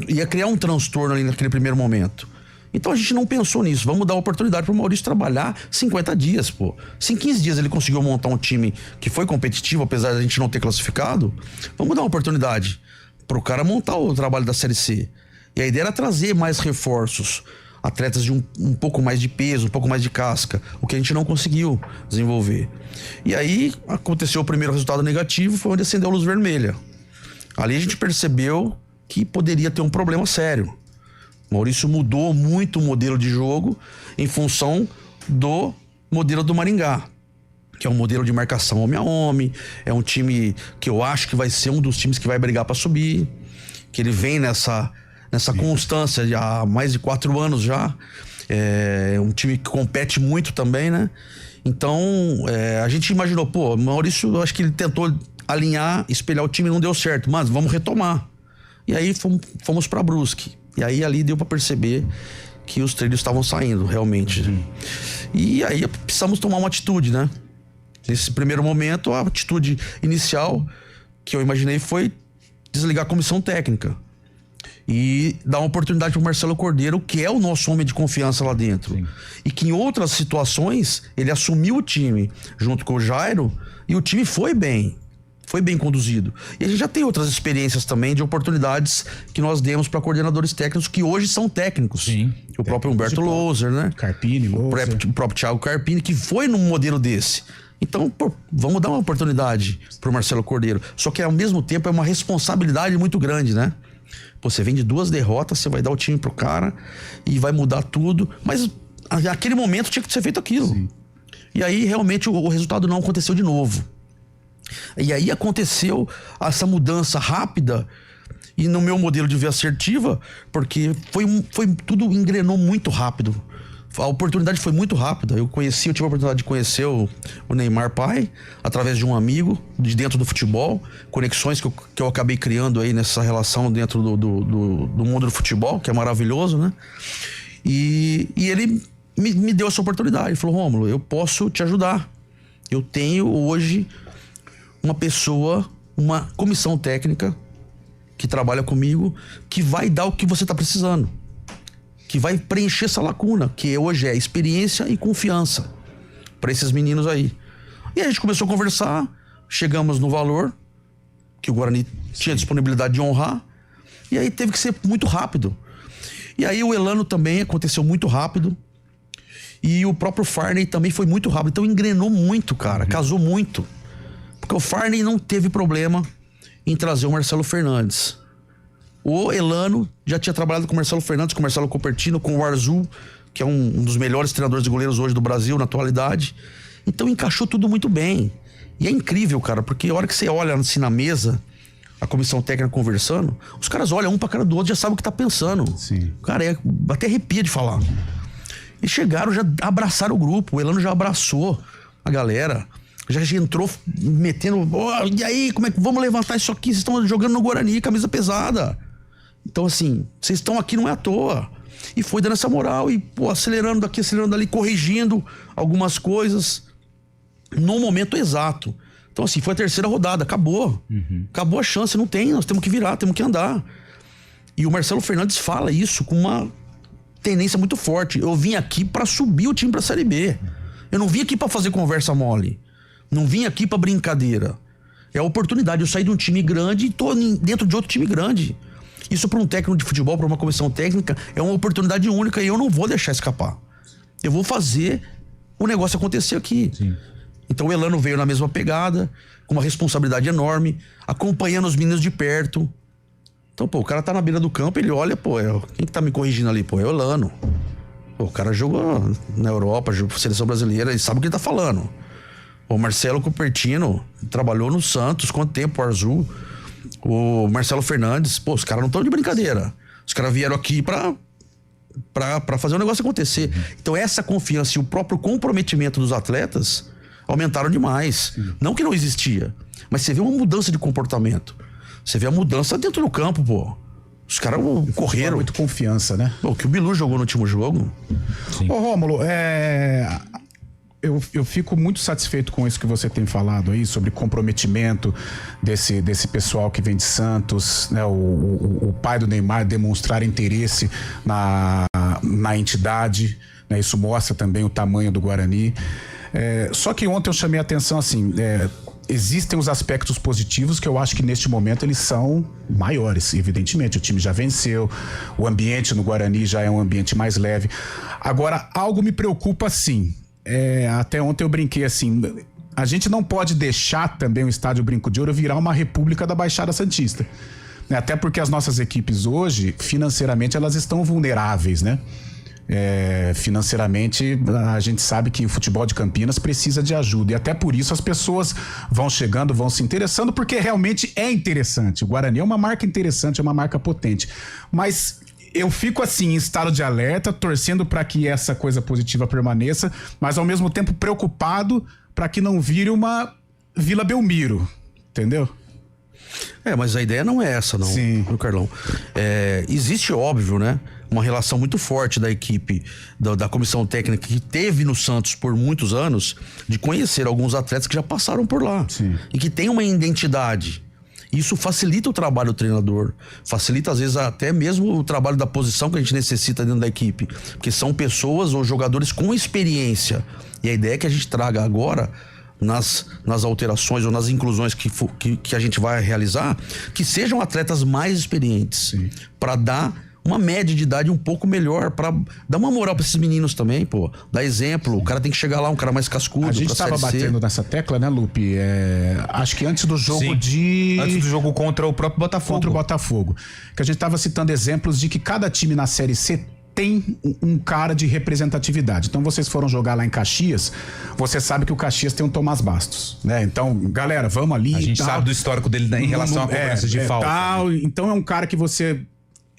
ia criar um transtorno ali naquele primeiro momento. Então a gente não pensou nisso. Vamos dar a oportunidade pro Maurício trabalhar 50 dias, pô. Se em 15 dias ele conseguiu montar um time que foi competitivo, apesar da gente não ter classificado, vamos dar uma oportunidade pro cara montar o trabalho da Série C. E a ideia era trazer mais reforços, atletas de um pouco mais de peso, um pouco mais de casca, o que a gente não conseguiu desenvolver. E aí aconteceu o primeiro resultado negativo, foi onde acendeu a luz vermelha. Ali a gente percebeu que poderia ter um problema sério. O Maurício mudou muito o modelo de jogo em função do modelo do Maringá, que é um modelo de marcação homem a homem, é um time que eu acho que vai ser um dos times que vai brigar para subir, que ele vem nessa constância há mais de 4 anos já. É um time que compete muito também, né? Então, a gente imaginou, pô, o Maurício, eu acho que ele tentou alinhar, espelhar o time e não deu certo, mas vamos retomar. E aí fomos para Brusque. E aí ali deu para perceber que os trilhos estavam saindo, realmente. E aí precisamos tomar uma atitude, né? Nesse primeiro momento, a atitude inicial que eu imaginei foi desligar a comissão técnica e dar uma oportunidade para o Marcelo Cordeiro, que é o nosso homem de confiança lá dentro. Sim. E que em outras situações ele assumiu o time junto com o Jairo e o time foi bem conduzido. E a gente já tem outras experiências também de oportunidades que nós demos para coordenadores técnicos que hoje são técnicos. Sim. O próprio Humberto Louser, né? Carpini, o próprio Thiago Carpini, que foi num modelo desse. Então, pô, vamos dar uma oportunidade pro Marcelo Cordeiro. Só que ao mesmo tempo é uma responsabilidade muito grande, né? Pô, você vem de 2 derrotas, você vai dar o time pro cara e vai mudar tudo. Mas naquele momento tinha que ser feito aquilo. Sim. E aí realmente o resultado não aconteceu de novo. E aí aconteceu essa mudança rápida e no meu modelo de ver assertiva, porque foi tudo engrenou muito rápido. A oportunidade foi muito rápida. Eu tive a oportunidade de conhecer o Neymar pai, através de um amigo de dentro do futebol, conexões que eu acabei criando aí nessa relação dentro do mundo do futebol, que é maravilhoso, né? E ele me deu essa oportunidade. Ele falou, Rômulo, eu posso te ajudar. Eu tenho hoje uma comissão técnica que trabalha comigo, que vai dar o que você está precisando, que vai preencher essa lacuna, que hoje é experiência e confiança para esses meninos aí. E a gente começou a conversar, chegamos no valor que o Guarani tinha disponibilidade de honrar, e aí teve que ser muito rápido. E aí o Elano também aconteceu muito rápido, e o próprio Farney também foi muito rápido. Então engrenou muito, cara, casou muito. Porque o Farney não teve problema em trazer o Marcelo Fernandes. O Elano já tinha trabalhado com o Marcelo Fernandes, com o Marcelo Cupertino, com o Arzu, que é um dos melhores treinadores de goleiros hoje do Brasil, na atualidade. Então encaixou tudo muito bem. E é incrível, cara, porque a hora que você olha assim na mesa, a comissão técnica conversando, os caras olham um pra cara do outro e já sabem o que tá pensando. Sim. Cara, até arrepia de falar. E chegaram, já abraçaram o grupo, o Elano já abraçou a galera. Já entrou metendo, e aí, como é que vamos levantar isso aqui? Vocês estão jogando no Guarani, camisa pesada. Então, assim, vocês estão aqui não é à toa. E foi dando essa moral e, pô, acelerando daqui, acelerando dali, corrigindo algumas coisas no momento exato. Então, assim, foi a 3ª rodada, acabou. Acabou a chance, não tem, nós temos que virar, temos que andar. E o Marcelo Fernandes fala isso com uma tendência muito forte. Eu vim aqui pra subir o time pra Série B. Eu não vim aqui pra fazer conversa mole. Não vim aqui pra brincadeira. É a oportunidade. Eu saí de um time grande e tô dentro de outro time grande. Isso para um técnico de futebol, para uma comissão técnica, é uma oportunidade única e eu não vou deixar escapar. Eu vou fazer o negócio acontecer aqui. Sim. Então o Elano veio na mesma pegada, com uma responsabilidade enorme, acompanhando os meninos de perto. Então, pô, o cara tá na beira do campo, ele olha, pô, quem que tá me corrigindo ali? Pô, é o Elano. Pô, o cara jogou na Europa, jogou pra seleção brasileira, ele sabe o que ele tá falando. O Marcelo Cupertino trabalhou no Santos, quanto tempo, o Arzu. O Marcelo Fernandes, pô, os caras não estão de brincadeira. Os caras vieram aqui pra fazer o negócio acontecer. Então essa confiança e o próprio comprometimento dos atletas aumentaram demais. Não que não existia, Mas você vê uma mudança de comportamento. Você vê a mudança dentro do campo, pô. Os caras correram. Muito confiança, né? O que o Bilu jogou no último jogo. Ô, Rômulo, eu fico muito satisfeito com isso que você tem falado aí, sobre comprometimento desse pessoal que vem de Santos, né? O pai do Neymar demonstrar interesse na entidade, né? Isso mostra também o tamanho do Guarani. Só que ontem eu chamei a atenção assim, existem os aspectos positivos que eu acho que neste momento eles são maiores, evidentemente. O time já venceu, o ambiente no Guarani já é um ambiente mais leve. Agora, algo me preocupa sim. Até ontem eu brinquei assim, a gente não pode deixar também o Estádio Brinco de Ouro virar uma república da Baixada Santista. Até porque as nossas equipes hoje, financeiramente, elas estão vulneráveis, né? Financeiramente, a gente sabe que o futebol de Campinas precisa de ajuda, e até por isso as pessoas vão chegando, vão se interessando, porque realmente é interessante. O Guarani é uma marca interessante, é uma marca potente, mas eu fico assim em estado de alerta, torcendo para que essa coisa positiva permaneça, mas ao mesmo tempo preocupado para que não vire uma Vila Belmiro, entendeu? Mas a ideia não é essa, não, meu Carlão. Existe, óbvio, né? Uma relação muito forte da equipe, da comissão técnica que teve no Santos por muitos anos, de conhecer alguns atletas que já passaram por lá. E que tem uma identidade. Isso facilita o trabalho do treinador, facilita às vezes até mesmo o trabalho da posição que a gente necessita dentro da equipe, porque são pessoas ou jogadores com experiência. E a ideia é que a gente traga agora, nas alterações ou nas inclusões que a gente vai realizar, que sejam atletas mais experientes, para dar uma média de idade um pouco melhor, pra dar uma moral pra esses meninos também, pô. Dar exemplo, o cara tem que chegar lá, um cara mais cascudo. A gente tava batendo nessa tecla, né, Lupe? Acho que antes do jogo antes do jogo contra o próprio Botafogo. Contra o Botafogo. Que a gente tava citando exemplos de que cada time na Série C tem um cara de representatividade. Então vocês foram jogar lá em Caxias, você sabe que o Caxias tem um Tomás Bastos, né? Então, galera, vamos ali. A gente sabe do histórico dele em relação à cobrança de falta. Então é um cara que você...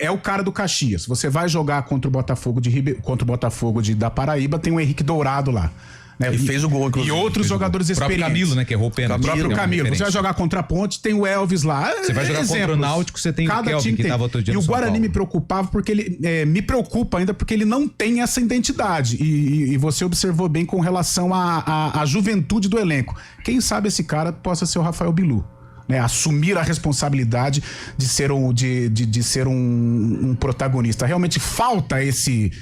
É o cara do Caxias. Você vai jogar contra o Botafogo da Paraíba, tem o Henrique Dourado lá. Né? E fez o gol, inclusive. E outros jogadores experientes. O próprio Camilo, né? Que errou o pênalti. O próprio Camilo. Você vai jogar contra a Ponte, tem o Elvis lá. Você vai jogar contra o Náutico, você tem o Kelvin, que estava outro dia no São Paulo. E o Guarani me preocupava porque ele... me preocupa ainda porque ele não tem essa identidade. E você observou bem com relação à juventude do elenco. Quem sabe esse cara possa ser o Rafael Bilu. Né, assumir a responsabilidade de ser um protagonista. Realmente falta esse...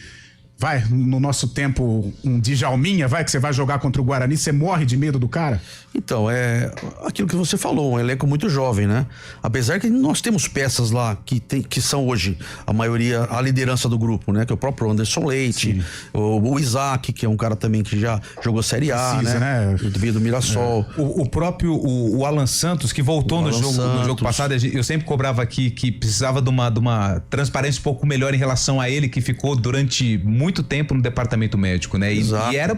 no nosso tempo, um Djalminha, que você vai jogar contra o Guarani, você morre de medo do cara? Então, é aquilo que você falou, um elenco muito jovem, né? Apesar que nós temos peças lá que são hoje, a maioria, a liderança do grupo, né? Que é o próprio Anderson Leite, o Isaac, que é um cara também que já jogou Série A, né? Devido do Mirassol. O próprio o Alan Santos, que voltou no jogo passado, eu sempre cobrava aqui que precisava de uma transparência um pouco melhor em relação a ele, que ficou durante muito tempo no departamento médico, né? E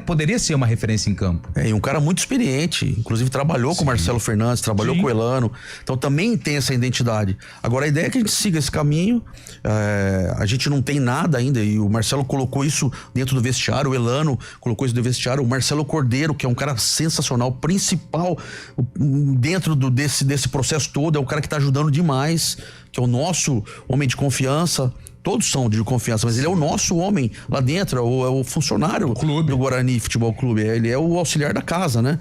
poderia ser uma referência em campo. E um cara muito experiente, inclusive trabalhou com o Marcelo Fernandes, trabalhou com o Elano, então também tem essa identidade. Agora a ideia é que a gente siga esse caminho, a gente não tem nada ainda, e o Marcelo colocou isso dentro do vestiário, o Elano colocou isso no vestiário, o Marcelo Cordeiro, que é um cara sensacional, principal dentro desse processo todo, é um cara que tá ajudando demais, que é o nosso homem de confiança. Todos são de confiança, mas ele é o nosso homem lá dentro, é o funcionário do Guarani Futebol Clube, ele é o auxiliar da casa, né?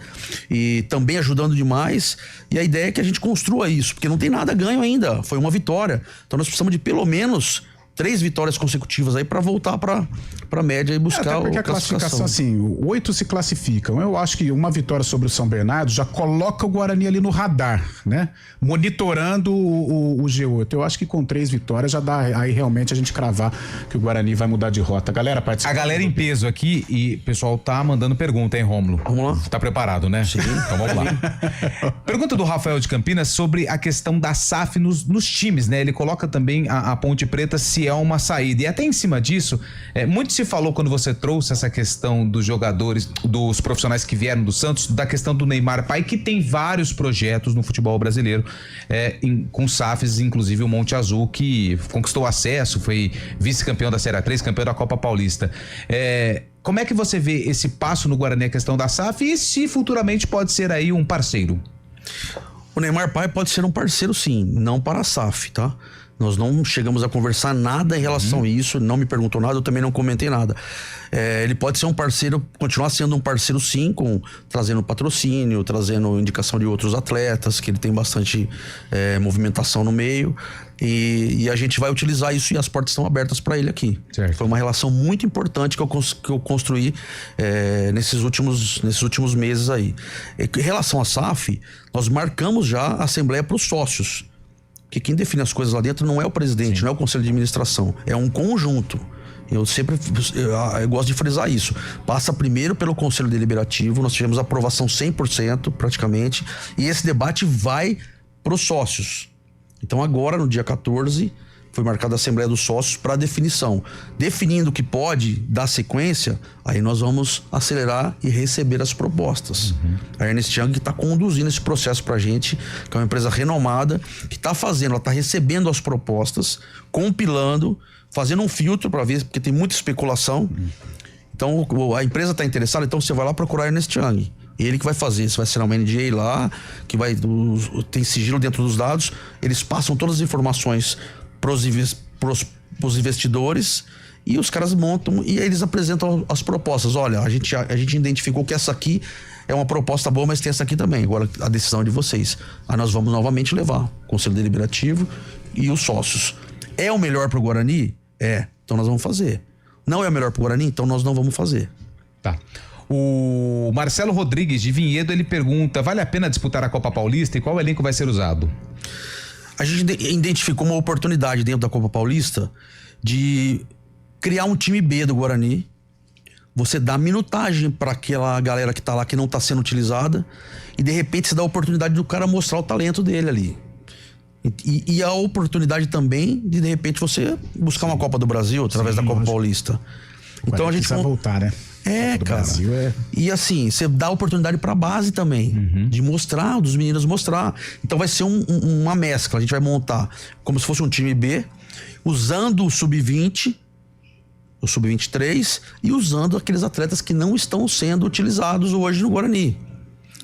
E também ajudando demais, e a ideia é que a gente construa isso, porque não tem nada ganho ainda, foi uma vitória, então nós precisamos de pelo menos 3 vitórias consecutivas aí para voltar para a média e buscar porque a classificação, assim, 8 se classificam. Eu acho que uma vitória sobre o São Bernardo já coloca o Guarani ali no radar, né? Monitorando o G8. Eu acho que com 3 vitórias já dá aí realmente a gente cravar que o Guarani vai mudar de rota. Galera, participa. A galera em peso aqui, e o pessoal tá mandando pergunta, hein, Rômulo? Vamos lá. Tá preparado, né? Sim. Então vamos lá. Pergunta do Rafael de Campinas sobre a questão da SAF nos times, né? Ele coloca também a Ponte Preta se é uma saída. E até em cima disso, muito se falou quando você trouxe essa questão dos jogadores, dos profissionais que vieram do Santos, da questão do Neymar pai, que tem vários projetos no futebol brasileiro, com SAFs, inclusive o Monte Azul, que conquistou acesso, foi vice-campeão da Série A3, campeão da Copa Paulista. Como é que você vê esse passo no Guarani, a questão da SAF, e se futuramente pode ser aí um parceiro? O Neymar Pai pode ser um parceiro, sim, não para a SAF, tá? Nós não chegamos a conversar nada em relação a isso, não me perguntou nada, eu também não comentei nada. Ele pode ser um parceiro, continuar sendo um parceiro sim, trazendo patrocínio, trazendo indicação de outros atletas, que ele tem bastante movimentação no meio. E a gente vai utilizar isso e as portas estão abertas para ele aqui. Certo. Foi uma relação muito importante que eu construí nesses últimos meses aí. Em relação à SAF, nós marcamos já a assembleia para os sócios. Porque quem define as coisas lá dentro não é o presidente, não é o conselho de administração, é um conjunto. Eu gosto de frisar isso. Passa primeiro pelo conselho deliberativo, nós tivemos aprovação 100% praticamente, e esse debate vai para os sócios. Então agora, no dia 14, foi marcada a Assembleia dos Sócios para definição. Definindo que pode dar sequência, aí nós vamos acelerar e receber as propostas. A Ernst Young está conduzindo esse processo para a gente, que é uma empresa renomada, que está fazendo, ela está recebendo as propostas, compilando, fazendo um filtro para ver, porque tem muita especulação. Então a empresa está interessada, então você vai lá procurar a Ernst Young. Ele que vai fazer, você vai assinar uma NDA lá, que tem sigilo dentro dos dados, eles passam todas as informações pros investidores e os caras montam e aí eles apresentam as propostas. Olha, a gente identificou que essa aqui é uma proposta boa, mas tem essa aqui também. Agora a decisão é de vocês. Aí nós vamos novamente levar o Conselho Deliberativo e os sócios. É o melhor pro Guarani? É. Então nós vamos fazer. Não é o melhor pro Guarani? Então nós não vamos fazer. Tá. O Marcelo Rodrigues de Vinhedo, ele pergunta: vale a pena disputar a Copa Paulista e qual elenco vai ser usado? A gente identificou uma oportunidade dentro da Copa Paulista de criar um time B do Guarani. Você dá minutagem para aquela galera que tá lá, que não tá sendo utilizada, e de repente você dá a oportunidade do cara mostrar o talento dele ali. E a oportunidade também de repente você buscar uma Copa do Brasil através da Copa Paulista. Então a gente precisa voltar, né? Cara. E assim, você dá oportunidade pra base também, de mostrar, dos meninos mostrar. Então vai ser uma mescla. A gente vai montar como se fosse um time B, usando o sub-20, o sub-23 e usando aqueles atletas que não estão sendo utilizados hoje no Guarani.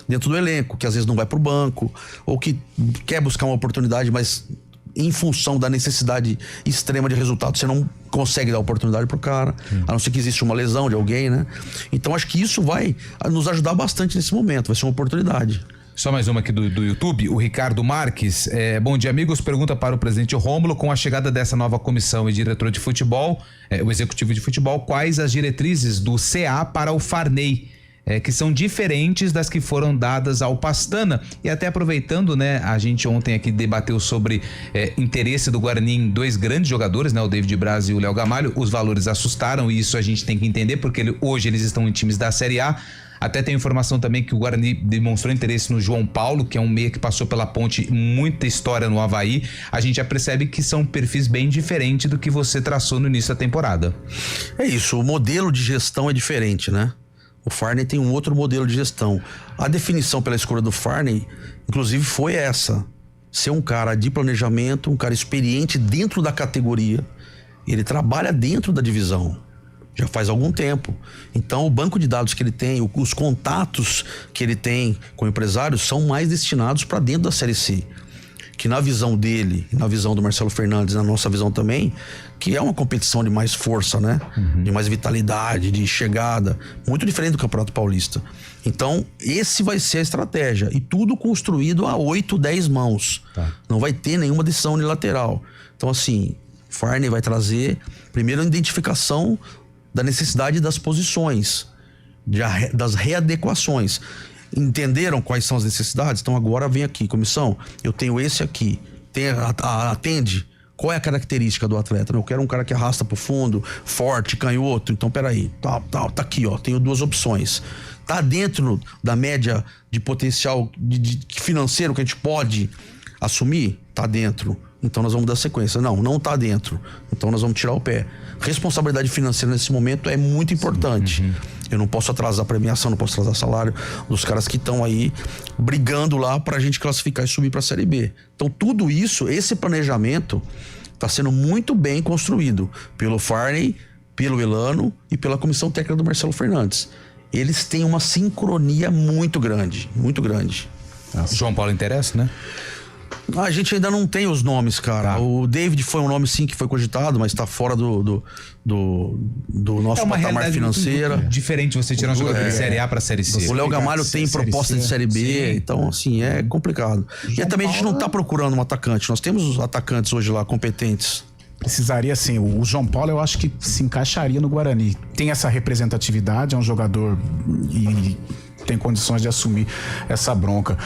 Dentro do elenco, que às vezes não vai pro banco, ou que quer buscar uma oportunidade, mas em função da necessidade extrema de resultado, você não consegue dar oportunidade pro cara, a não ser que exista uma lesão de alguém, né? Então acho que isso vai nos ajudar bastante nesse momento, vai ser uma oportunidade. Só mais uma aqui do YouTube, o Ricardo Marques. Bom dia, amigos. Pergunta para o presidente Rômulo: com a chegada dessa nova comissão e diretor de futebol, o executivo de futebol, quais as diretrizes do CA para o Farney? Que são diferentes das que foram dadas ao Pastana. E até aproveitando, né, a gente ontem aqui debateu sobre interesse do Guarani em dois grandes jogadores, né, o David Braz e o Léo Gamalho. Os valores assustaram e isso a gente tem que entender, porque hoje eles estão em times da Série A. Até tem informação também que o Guarani demonstrou interesse no João Paulo, que é um meia que passou pela Ponte, muita história no Avaí. A gente já percebe que são perfis bem diferentes do que você traçou no início da temporada. É isso, o modelo de gestão é diferente, né? O Farney tem um outro modelo de gestão. A definição pela escolha do Farney, inclusive, foi essa: ser um cara de planejamento, um cara experiente dentro da categoria. Ele trabalha dentro da divisão já faz algum tempo. Então o banco de dados que ele tem, os contatos que ele tem com empresários são mais destinados para dentro da Série C. Que na visão dele, na visão do Marcelo Fernandes, na nossa visão também, que é uma competição de mais força, né? De mais vitalidade, de chegada, muito diferente do Campeonato Paulista. Então, esse vai ser a estratégia. E tudo construído a 8, 10 mãos. Não vai ter nenhuma decisão unilateral. Então, assim, Farney vai trazer, primeiro, a identificação da necessidade das posições, das readequações. Entenderam quais são as necessidades? Então agora vem aqui, comissão, eu tenho esse aqui, atende, qual é a característica do atleta? Eu quero um cara que arrasta pro fundo, forte, canhoto. Então peraí, tá aqui, ó, tenho duas opções. Tá dentro da média de potencial financeiro que a gente pode assumir? Tá dentro. Então nós vamos dar sequência. Não tá dentro. Então nós vamos tirar o pé. Responsabilidade financeira nesse momento é muito importante. Eu não posso atrasar premiação, não posso atrasar salário dos caras que estão aí brigando lá pra gente classificar e subir pra Série B. Então tudo isso, esse planejamento tá sendo muito bem construído pelo Farney, pelo Elano e pela comissão técnica do Marcelo Fernandes. Eles têm uma sincronia muito grande, muito grande. João Paulo interessa, né? A gente ainda não tem os nomes, cara. O David foi um nome, sim, que foi cogitado, mas tá fora do nosso patamar financeiro. Diferente você tirar um jogador de Série A pra Série C. O Léo Gamalho tem proposta de Série B, então, assim, é complicado. E também a gente não tá procurando um atacante. Nós temos atacantes hoje lá, competentes. Precisaria, assim, o João Paulo eu acho que se encaixaria no Guarani. Tem essa representatividade, é um jogador e tem condições de assumir essa bronca.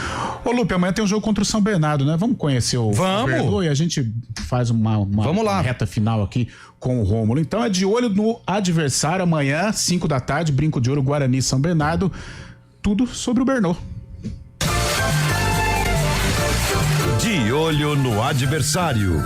Ô Lupe, amanhã tem um jogo contra o São Bernardo, né? Vamos conhecer o Verdô e a gente faz uma reta final aqui com o Rômulo. Então é de olho no adversário amanhã, 5 da tarde, Brinco de Ouro, Guarani, São Bernardo. Tudo sobre o Bernô. De olho no adversário.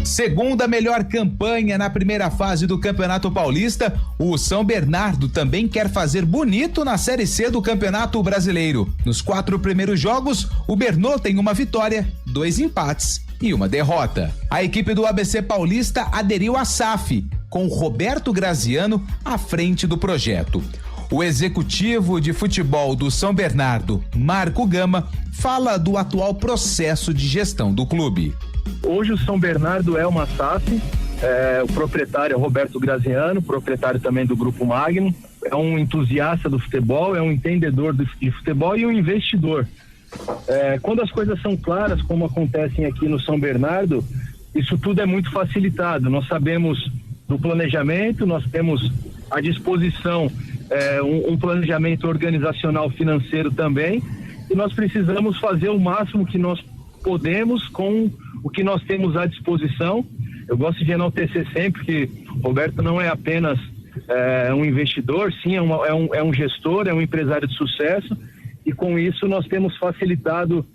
Segunda melhor campanha na primeira fase do Campeonato Paulista, o São Bernardo também quer fazer bonito na Série C do Campeonato Brasileiro. Nos 4 primeiros jogos, o Bernô tem uma vitória, 2 empates e uma derrota. A equipe do ABC Paulista aderiu à SAF, com Roberto Graziano à frente do projeto. O executivo de futebol do São Bernardo, Marco Gama, fala do atual processo de gestão do clube. Hoje o São Bernardo é uma SAF, o proprietário é Roberto Graziano, proprietário também do Grupo Magnum, é um entusiasta do futebol, é um entendedor de futebol e um investidor. Quando as coisas são claras, como acontecem aqui no São Bernardo, isso tudo é muito facilitado. Nós sabemos do planejamento, nós temos à disposição um planejamento organizacional financeiro também, e nós precisamos fazer o máximo que nós podemos com o que nós temos à disposição. Eu gosto de enaltecer sempre que o Roberto não é apenas um investidor, sim, é um gestor, é um empresário de sucesso, e com isso nós temos facilitado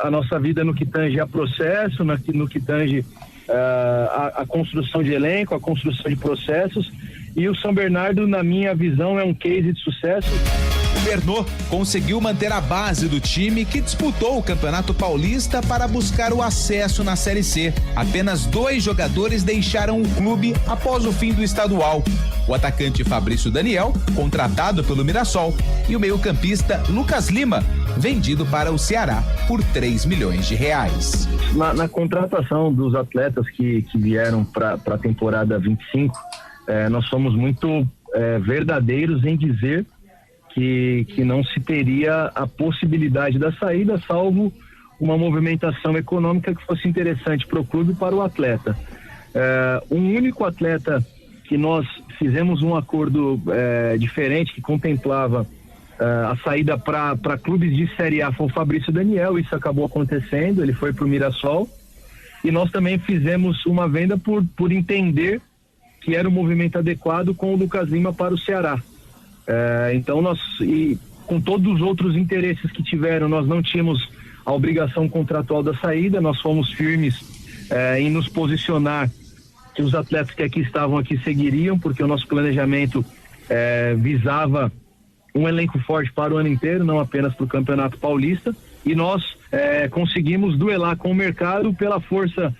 a nossa vida no que tange a processo, no que tange a construção de elenco, a construção de processos, e o São Bernardo, na minha visão, é um case de sucesso. O Bernô conseguiu manter a base do time que disputou o Campeonato Paulista para buscar o acesso na Série C. Apenas 2 jogadores deixaram o clube após o fim do estadual. O atacante Fabrício Daniel, contratado pelo Mirassol, e o meio-campista Lucas Lima, vendido para o Ceará por R$3 milhões. Na contratação dos atletas que vieram para a temporada 25, nós somos muito verdadeiros em dizer que não se teria a possibilidade da saída, salvo uma movimentação econômica que fosse interessante para o clube e para o atleta. Um único atleta que nós fizemos um acordo diferente, que contemplava a saída para clubes de Série A, foi o Fabrício Daniel. Isso acabou acontecendo, ele foi para o Mirassol, e nós também fizemos uma venda por entender que era o movimento adequado com o Lucas Lima para o Ceará. Então com todos os outros interesses que tiveram, nós não tínhamos a obrigação contratual da saída, nós fomos firmes em nos posicionar que os atletas que aqui estavam aqui seguiriam, porque o nosso planejamento visava um elenco forte para o ano inteiro, não apenas para o Campeonato Paulista, e nós conseguimos duelar com o mercado pela força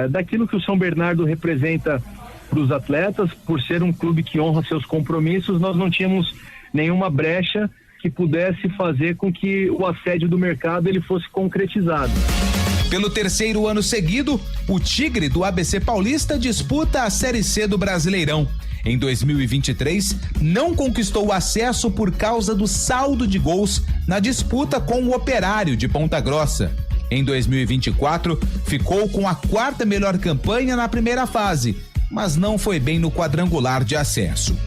daquilo que o São Bernardo representa para os atletas. Por ser um clube que honra seus compromissos, nós não tínhamos nenhuma brecha que pudesse fazer com que o assédio do mercado ele fosse concretizado. Pelo 3º ano seguido, o Tigre do ABC Paulista disputa a Série C do Brasileirão. Em 2023, não conquistou o acesso por causa do saldo de gols na disputa com o Operário de Ponta Grossa. Em 2024, ficou com a 4ª melhor campanha na primeira fase, mas não foi bem no quadrangular de acesso.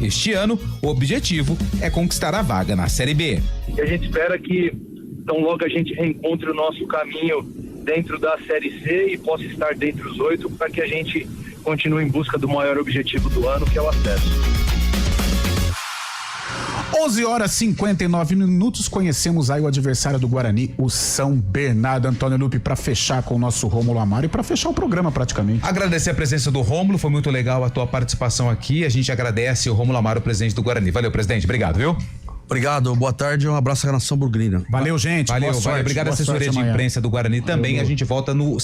Este ano, o objetivo é conquistar a vaga na Série B. E a gente espera que, tão logo a gente reencontre o nosso caminho dentro da Série C e possa estar dentre os 8, para que a gente continue em busca do maior objetivo do ano, que é o acesso. 11h59, conhecemos aí o adversário do Guarani, o São Bernardo. Antônio Lupe, para fechar com o nosso Rômulo Amaro e para fechar o programa praticamente. Agradecer a presença do Rômulo, foi muito legal a tua participação aqui, a gente agradece o Rômulo Amaro, presidente do Guarani. Valeu, presidente, obrigado, viu? Obrigado, boa tarde, um abraço à nação burgrina. Valeu, gente. Valeu, boa sorte, obrigado à boa assessoria sorte de amanhã. imprensa do Guarani também. Valeu. A gente volta no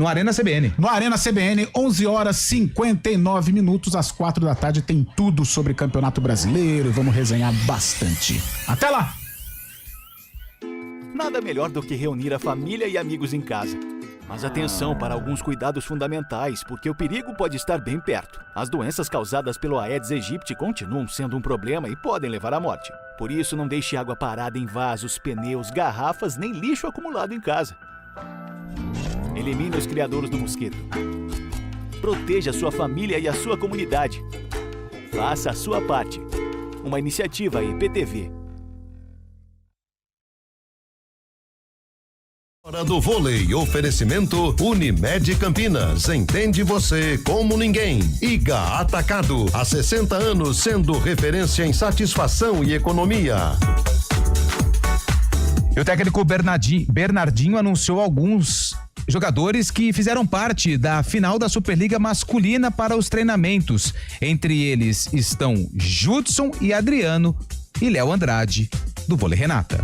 Arena CBN. No Arena CBN, 11h59, às 4 da tarde, tem tudo sobre Campeonato Brasileiro e vamos resenhar bastante. Até lá! Nada melhor do que reunir a família e amigos em casa. Mas atenção para alguns cuidados fundamentais, porque o perigo pode estar bem perto. As doenças causadas pelo Aedes aegypti continuam sendo um problema e podem levar à morte. Por isso, não deixe água parada em vasos, pneus, garrafas, nem lixo acumulado em casa. Elimine os criadouros do mosquito. Proteja a sua família e a sua comunidade. Faça a sua parte. Uma iniciativa IPTV. Hora do vôlei, oferecimento Unimed Campinas, entende você como ninguém. Iga Atacado, há 60 anos sendo referência em satisfação e economia. E o técnico Bernardinho anunciou alguns jogadores que fizeram parte da final da Superliga Masculina para os treinamentos. Entre eles estão Judson e Adriano e Léo Andrade, do Vôlei Renata.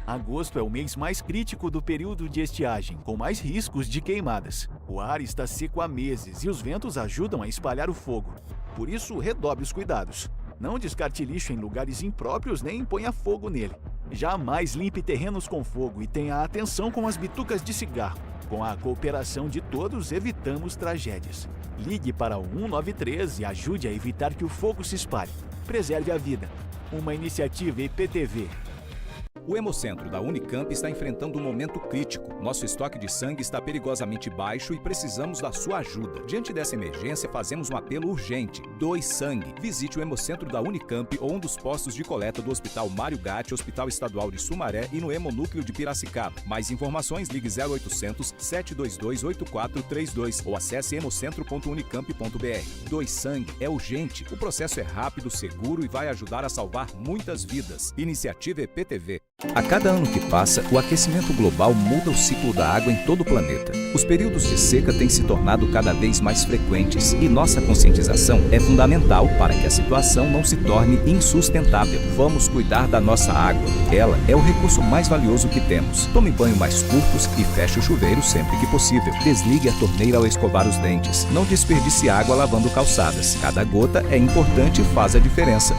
Agosto é o mês mais crítico do período de estiagem, com mais riscos de queimadas. O ar está seco há meses e os ventos ajudam a espalhar o fogo. Por isso, redobre os cuidados. Não descarte lixo em lugares impróprios nem ponha fogo nele. Jamais limpe terrenos com fogo e tenha atenção com as bitucas de cigarro. Com a cooperação de todos, evitamos tragédias. Ligue para o 193 e ajude a evitar que o fogo se espalhe. Preserve a vida. Uma iniciativa IPTV. O Hemocentro da Unicamp está enfrentando um momento crítico. Nosso estoque de sangue está perigosamente baixo e precisamos da sua ajuda. Diante dessa emergência, fazemos um apelo urgente. Doe sangue. Visite o Hemocentro da Unicamp ou um dos postos de coleta do Hospital Mário Gatti, Hospital Estadual de Sumaré e no Hemonúcleo de Piracicaba. Mais informações, ligue 0800 722 8432 ou acesse hemocentro.unicamp.br. Doe sangue é urgente. O processo é rápido, seguro e vai ajudar a salvar muitas vidas. Iniciativa EPTV. A cada ano que passa, o aquecimento global muda o ciclo da água em todo o planeta. Os períodos de seca têm se tornado cada vez mais frequentes e nossa conscientização é fundamental para que a situação não se torne insustentável. Vamos cuidar da nossa água. Ela é o recurso mais valioso que temos. Tome banho mais curtos e feche o chuveiro sempre que possível. Desligue a torneira ao escovar os dentes. Não desperdice água lavando calçadas. Cada gota é importante e faz a diferença.